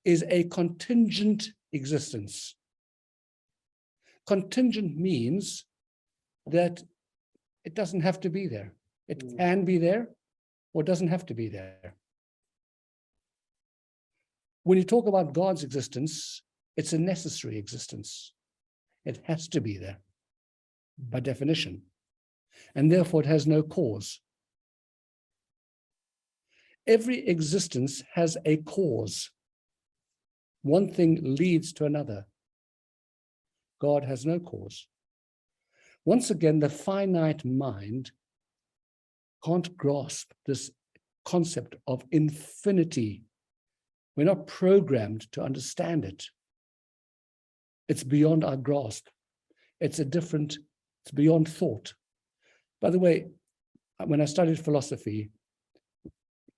is a contingent existence. Contingent means that it doesn't have to be there. It can be there or doesn't have to be there. When you talk about God's existence, it's a necessary existence. It has to be there by definition, and therefore it has no cause. Every existence has a cause. One thing leads to another. God has no cause. Once again, the finite mind can't grasp this concept of infinity. We're not programmed to understand it. It's beyond our grasp. It's beyond thought. By the way, when I studied philosophy,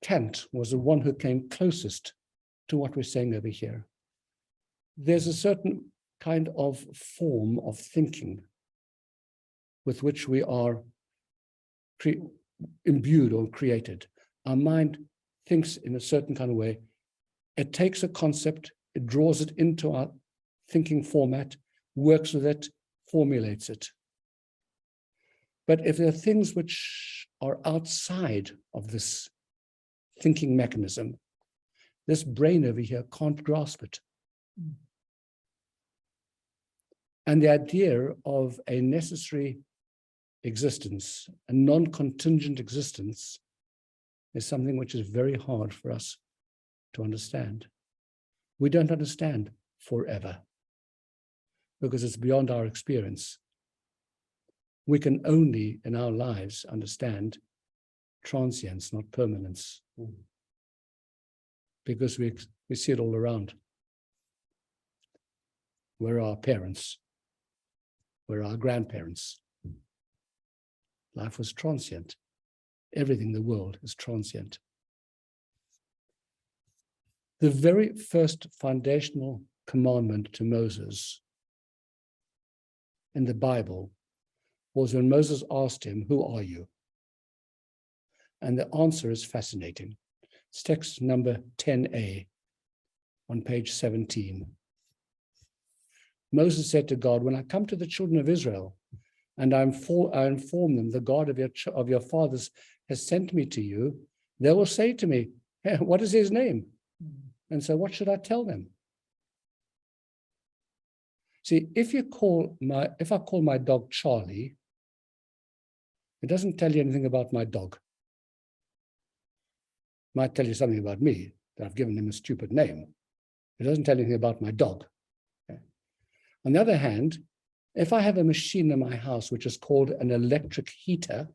Kant was the one who came closest to what we're saying over here. There's a certain kind of form of thinking with which we are imbued or created. Our mind thinks in a certain kind of way. It takes a concept, it draws it into our thinking format, works with it, formulates it. But if there are things which are outside of this thinking mechanism, this brain over here can't grasp it. And the idea of a necessary existence, a non-contingent existence, is something which is very hard for us to understand. We don't understand forever because it's beyond our experience. We can only in our lives understand transience, not permanence, because we see it all around. Where are our parents? Where are our grandparents? Life was transient. Everything in the world is transient. The very first foundational commandment to Moses in the Bible was when Moses asked him, "Who are you?" And the answer is fascinating. It's text number 10a on page 17. Moses said to God, "When I come to the children of Israel and I inform them the God of your fathers has sent me to you, they will say to me, 'Hey, what is his name?' And so what should I tell them?" See, if I call my dog Charlie, it doesn't tell you anything about my dog. It might tell you something about me, that I've given him a stupid name. It doesn't tell you anything about my dog. Okay. On the other hand, if I have a machine in my house which is called an electric heater,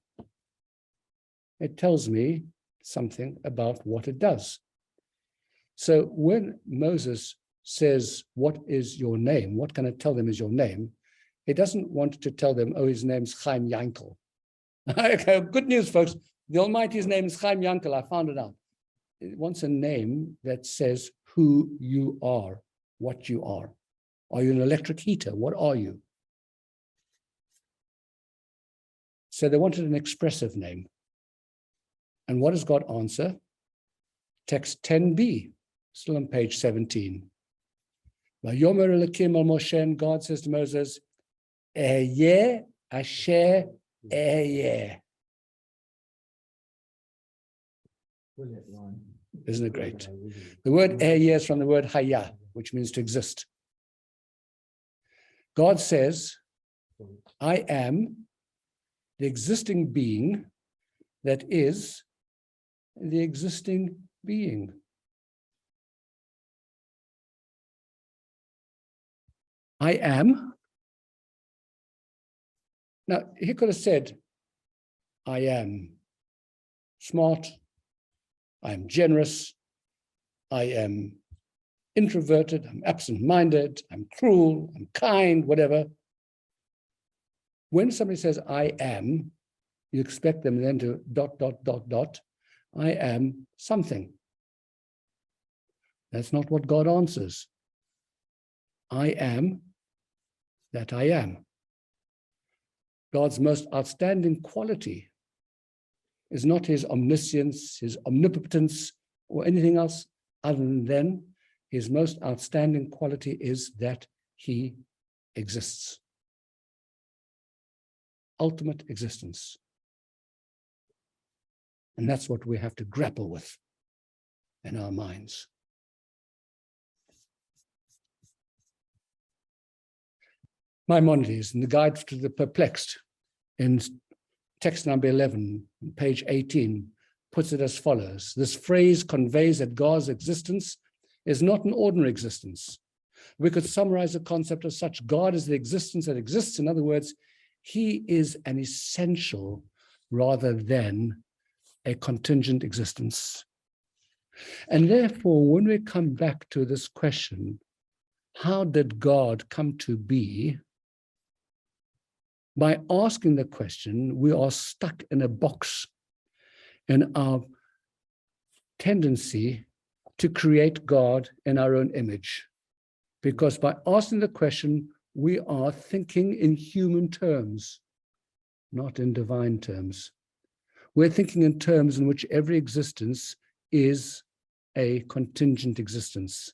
it tells me something about what it does. So when Moses says, "What is your name?" what can I tell them is your name? He doesn't want to tell them, "Oh, his name's Chaim Yankel." Okay, good news, folks. The Almighty's name is Chaim Yankel. I found it out. It wants a name that says who you are, what you are. Are you an electric heater? What are you? So they wanted an expressive name. And what does God answer? Text 10b, still on page 17. Vayomer Elokim al Moshe, and God says to Moses, Ehyeh asher ehyeh. Isn't it great? The word ehyeh is from the word haya, which means to exist. God says, I am the existing being that is the existing being. I am. Now, he could have said, I am smart, I am generous, I am introverted, I'm absent-minded, I'm cruel, I'm kind, whatever. When somebody says, I am, you expect them then to ... I am something. That's not what God answers. I am that I am. God's most outstanding quality is not his omniscience, his omnipotence, or anything else other than his most outstanding quality is that he exists. Ultimate existence. And that's what we have to grapple with in our minds. Maimonides, in the Guide to the Perplexed, in text number 11, page 18, puts it as follows. This phrase conveys that God's existence is not an ordinary existence. We could summarize the concept as such: God is the existence that exists. In other words, he is an essential rather than a contingent existence. And therefore, when we come back to this question, how did God come to be? By asking the question, we are stuck in a box in our tendency to create God in our own image. Because by asking the question, we are thinking in human terms, not in divine terms. We're thinking in terms in which every existence is a contingent existence.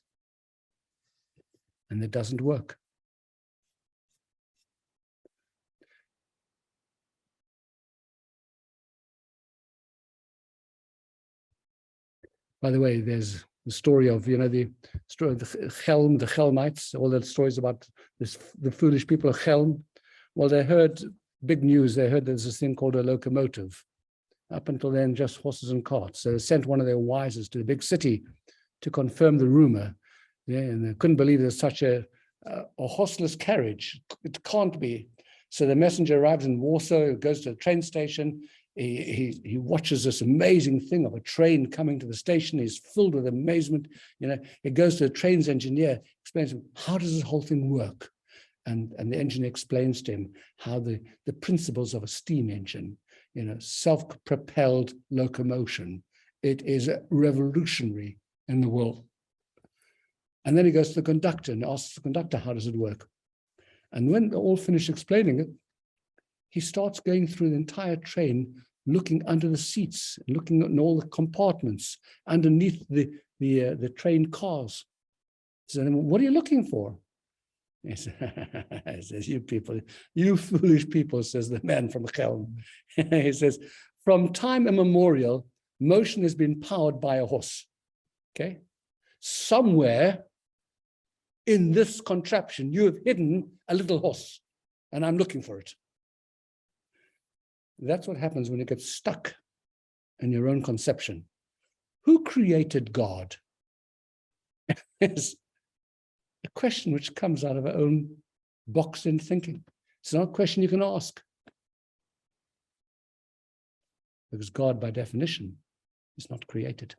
And it doesn't work. By the way, there's the story of, the story of the Chelmites, all the stories about the foolish people of Chelm. Well, they heard big news. They heard there's this thing called a locomotive. Up until then, just horses and carts. So they sent one of their wisest to the big city to confirm the rumor. Yeah, and they couldn't believe there's such a horseless carriage. It can't be. So the messenger arrives in Warsaw, goes to the train station. He watches this amazing thing of a train coming to the station. He's filled with amazement. He goes to the train's engineer, explains to him, how does this whole thing work? And the engineer explains to him how the principles of a steam engine, self-propelled locomotion. It is revolutionary in the world. And then he goes to the conductor and asks the conductor, how does it work? And when they're all finished explaining it, he starts going through the entire train, looking under the seats, looking in all the compartments, underneath the train cars. So, what are you looking for? He says, you foolish people, says the man from Chelm. He says, from time immemorial, motion has been powered by a horse. Okay? Somewhere in this contraption, you have hidden a little horse, and I'm looking for it. That's what happens when you get stuck in your own conception. Who created God? It's a question which comes out of our own box in thinking. It's not a question you can ask. Because God, by definition, is not created.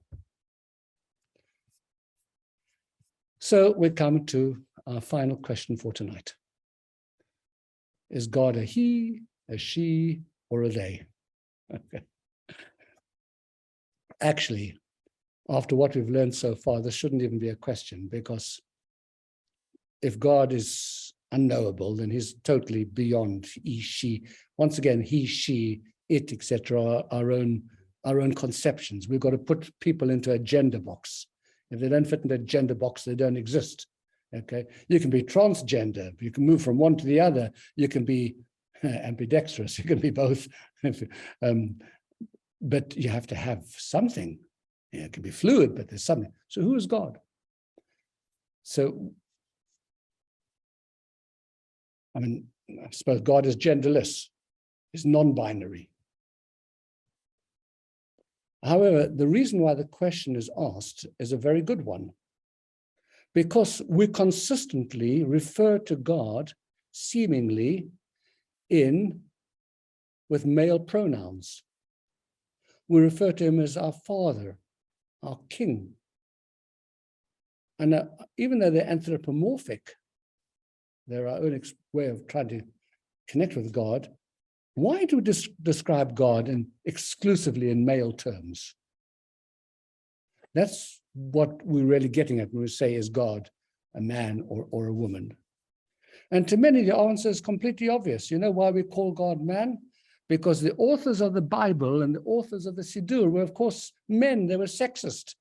So we come to our final question for tonight. Is God a he, a she, or a they? Okay. Actually, after what we've learned so far, this shouldn't even be a question, because if God is unknowable, then he's totally beyond he, she. Once again, he, she, it, etc. Our own conceptions. We've got to put people into a gender box. If they don't fit into a gender box, they don't exist. Okay, you can be transgender. You can move from one to the other. You can be ambidextrous. You can be both. But you have to have something. It can be fluid, but there's something. So who is God? So I mean, I suppose God is genderless, is non-binary. However, the reason why the question is asked is a very good one, because we consistently refer to God seemingly with male pronouns. We refer to him as our Father, our King. And even though they're anthropomorphic, they're our own way of trying to connect with God, why do we describe God exclusively in male terms? That's what we're really getting at when we say, is God a man or a woman? And to many, the answer is completely obvious. You know why we call God man? Because the authors of the Bible and the authors of the Siddur were, of course, men. They were sexist.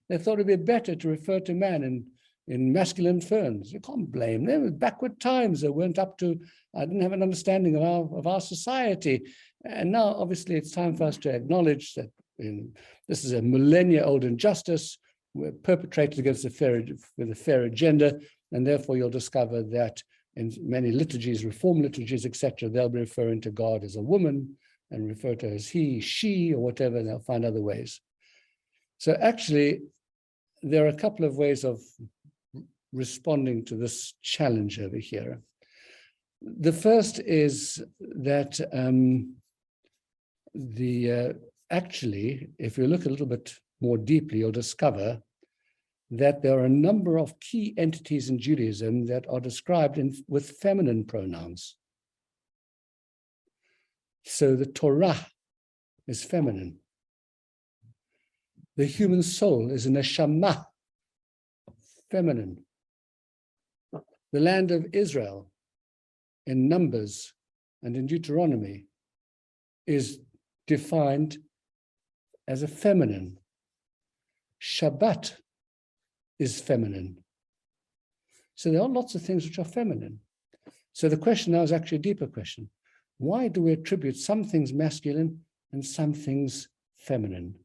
They thought it'd be better to refer to man in masculine terms. You can't blame them. It was backward times. They weren't up to, I didn't have an understanding of our society. And now, obviously, it's time for us to acknowledge that this is a millennia-old injustice. We're perpetrated against with a fair agenda, and therefore you'll discover that in many liturgies, reform liturgies, etc., they'll be referring to God as a woman and refer to as he, she, or whatever, and they'll find other ways. So actually, there are a couple of ways of responding to this challenge over here. The first is that actually, if you look a little bit more deeply, you'll discover that there are a number of key entities in Judaism that are described with feminine pronouns. So the Torah is feminine. The human soul is a neshama, feminine. The land of Israel in Numbers and in Deuteronomy is defined as a feminine. Shabbat is feminine. So there are lots of things which are feminine. So the question now is actually a deeper question. Why do we attribute some things masculine and some things feminine?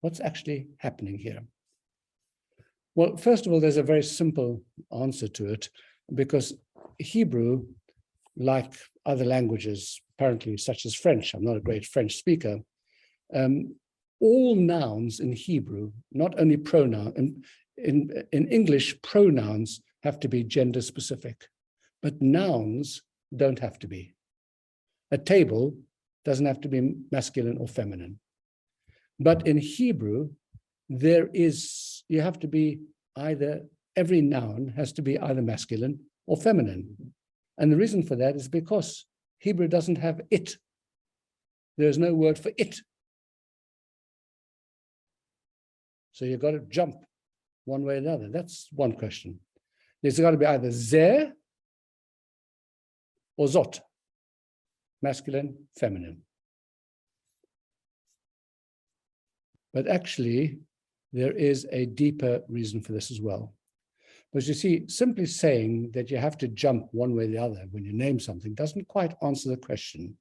What's actually happening here? Well, first of all, there's a very simple answer to it, because Hebrew, like other languages, apparently such as French, I'm not a great French speaker, all nouns in Hebrew, not only pronoun, in English, pronouns have to be gender specific, but nouns don't have to be. A table doesn't have to be masculine or feminine. But in Hebrew, you have to be every noun has to be either masculine or feminine. And the reason for that is because Hebrew doesn't have it. There's no word for it. So you've got to jump one way or the other. That's one question. There's got to be either zeh or zot, masculine, feminine. But actually, there is a deeper reason for this as well. Because you see, simply saying that you have to jump one way or the other when you name something doesn't quite answer the question.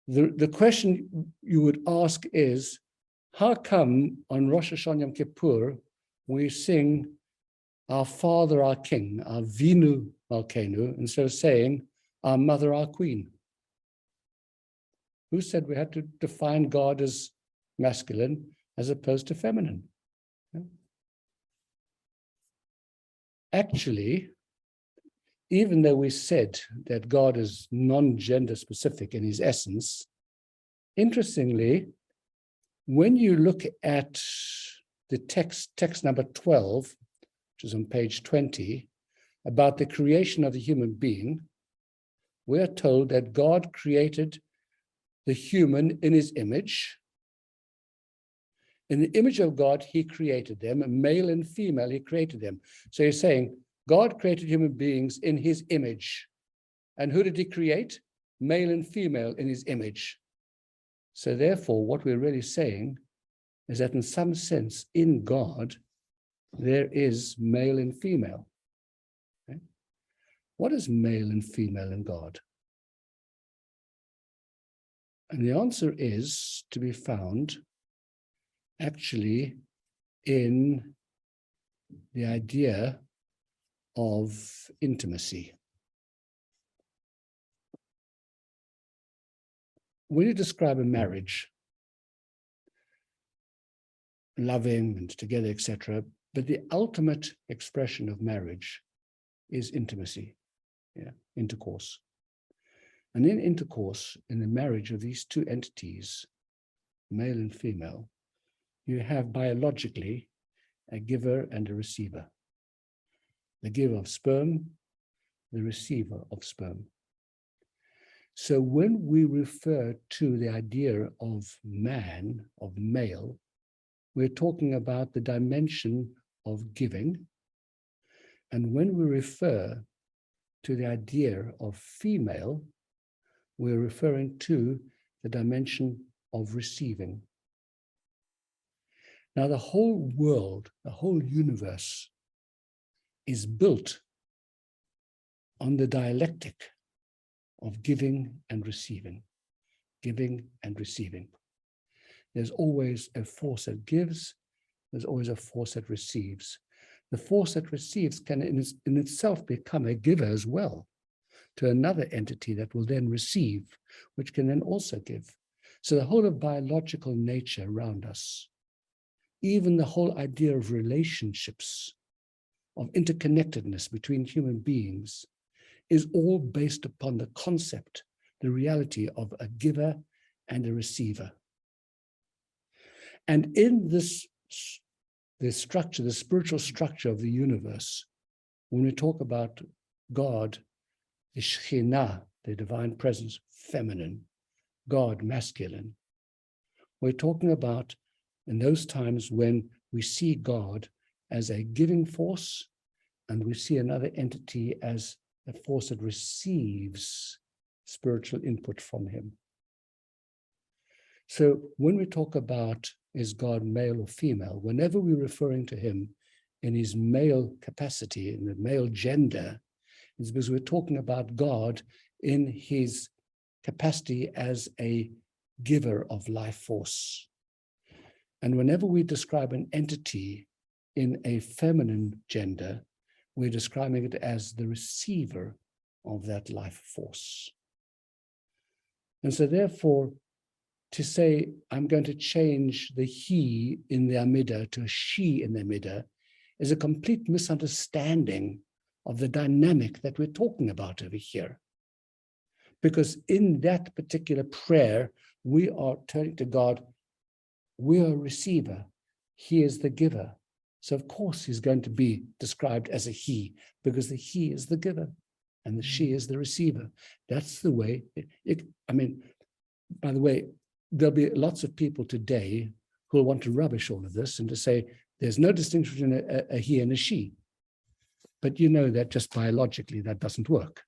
The question you would ask is, how come on Rosh Hashanah Yom Kippur we sing our Father, our King, our Vinu Malkeinu, instead of saying our Mother, our Queen? Who said we had to define God as masculine as opposed to feminine? Actually, even though we said that God is non-gender specific in his essence, interestingly, when you look at the text number 12, which is on page 20, about the creation of the human being, we are told that God created the human in his image. In the image of God, he created them, male and female, he created them. So he's saying, God created human beings in his image. And who did he create? Male and female in his image. So therefore, what we're really saying is that in some sense, in God, there is male and female. Okay? What is male and female in God? And the answer is to be found actually in the idea of intimacy. when you describe a marriage, loving and together, etc., but the ultimate expression of marriage is intimacy, intercourse. And in intercourse, in the marriage of these two entities, male and female, you have biologically a giver and a receiver. The giver of sperm, the receiver of sperm. So when we refer to the idea of man, of male, we're talking about the dimension of giving. And when we refer to the idea of female, we're referring to the dimension of receiving. Now, the whole world, the whole universe is built on the dialectic of giving and receiving, giving and receiving. There's always a force that gives, there's always a force that receives. The force that receives can in itself become a giver as well to another entity that will then receive, which can then also give. So the whole of biological nature around us, even the whole idea of relationships, of interconnectedness between human beings, is all based upon the concept, the reality of a giver and a receiver. And in this, the structure, the spiritual structure of the universe, when we talk about God, the Shekhinah, the divine presence, feminine, God, masculine, we're talking about in those times when we see God as a giving force and we see another entity as a force that receives spiritual input from him. So when we talk about is God male or female, whenever we're referring to him in his male capacity, in the male gender, it's because we're talking about God in his capacity as a giver of life force. And whenever we describe an entity in a feminine gender, we're describing it as the receiver of that life force. And so therefore, to say, I'm going to change the he in the Amida to a she in the Amida is a complete misunderstanding of the dynamic that we're talking about over here. Because in that particular prayer, we are turning to God, we are a receiver, he is the giver. So of course he's going to be described as a he, because the he is the giver and the she is the receiver. That's the way, I mean, by the way, there'll be lots of people today who will want to rubbish all of this and to say, there's no distinction between a he and a she. But you know that just biologically, that doesn't work.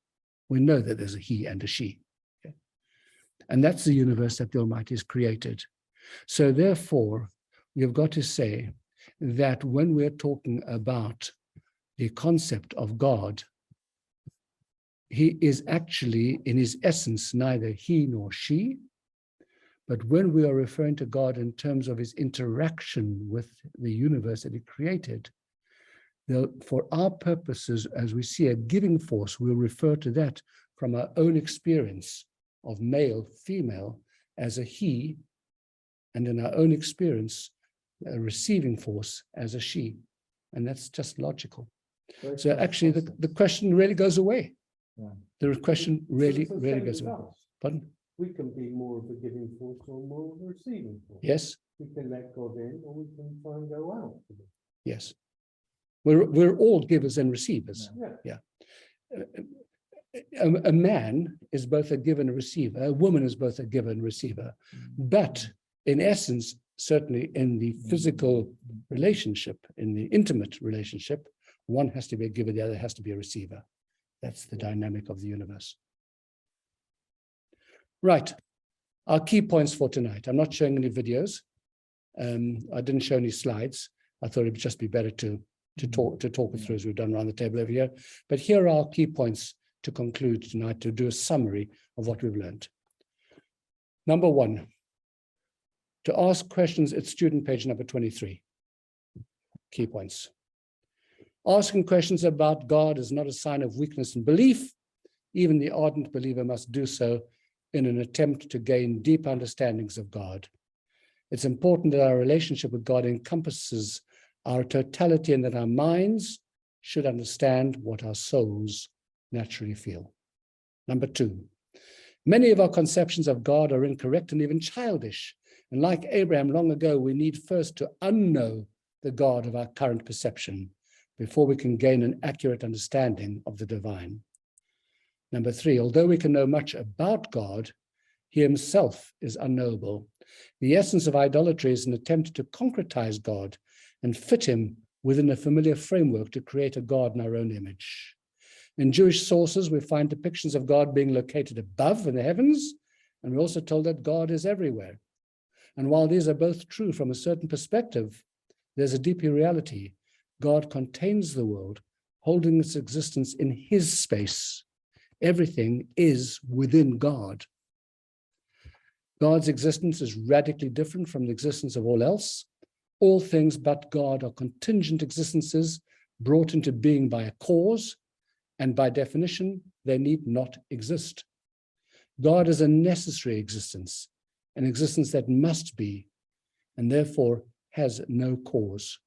We know that there's a he and a she. Okay? And that's the universe that the Almighty has created. So therefore, you've got to say that when we're talking about the concept of God, he is actually, in his essence, neither he nor she. But when we are referring to God in terms of his interaction with the universe that he created, for our purposes, as we see a giving force, we'll refer to that from our own experience of male, female, as a he, and in our own experience, a receiving force as a she. And that's just logical. So actually, the question really goes away. Yeah. The question really goes away. Pardon? We can be more of a giving force or more of a receiving force. Yes. We can let God in or we can try and go out. Yes. We're all givers and receivers. Yeah. A man is both a giver and a receiver. A woman is both a giver and receiver. But in essence, certainly in the physical relationship, in the intimate relationship, one has to be a giver, the other has to be a receiver. That's the dynamic of the universe. Right. Our key points for tonight. I'm not showing any videos. I didn't show any slides. I thought it would just be better to talk it through as we've done around the table over here. But here are our key points to conclude tonight, to do a summary of what we've learned. Number one, to ask questions at student page number 23. Key points. Asking questions about God is not a sign of weakness in belief. Even the ardent believer must do so in an attempt to gain deep understandings of God. It's important that our relationship with God encompasses our totality and that our minds should understand what our souls naturally feel. Number 2, many of our conceptions of God are incorrect and even childish. And like Abraham long ago, we need first to unknow the God of our current perception before we can gain an accurate understanding of the divine. Number 3, although we can know much about God, he himself is unknowable. The essence of idolatry is an attempt to concretize God and fit him within a familiar framework to create a God in our own image. In Jewish sources, we find depictions of God being located above in the heavens, and we're also told that God is everywhere. And while these are both true from a certain perspective, there's a deeper reality. God contains the world, holding its existence in his space. Everything is within God. God's existence is radically different from the existence of all else. All things but God are contingent existences brought into being by a cause, and by definition, they need not exist. God is a necessary existence, an existence that must be, and therefore has no cause.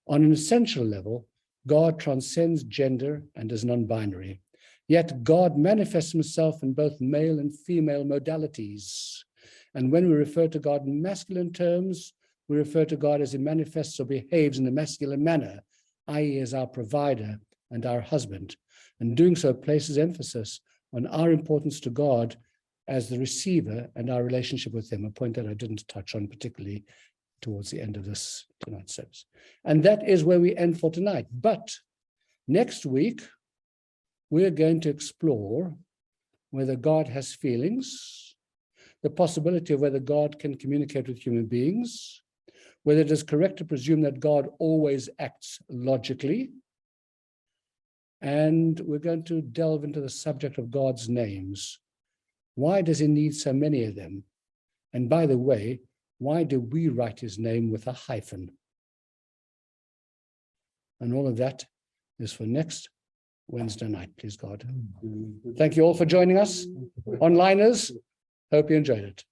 On an essential level, God transcends gender and is non-binary. Yet God manifests himself in both male and female modalities. And when we refer to God in masculine terms, we refer to God as he manifests or behaves in a masculine manner, i.e. as our provider and our husband. And doing so places emphasis on our importance to God as the receiver and our relationship with him, a point that I didn't touch on particularly towards the end of this tonight's service. And that is where we end for tonight. But next week, we're going to explore whether God has feelings, the possibility of whether God can communicate with human beings, whether it is correct to presume that God always acts logically. And we're going to delve into the subject of God's names. Why does he need so many of them? And by the way, why do we write his name with a hyphen? And all of that is for next Wednesday night, please God. Thank you all for joining us. Onliners, hope you enjoyed it.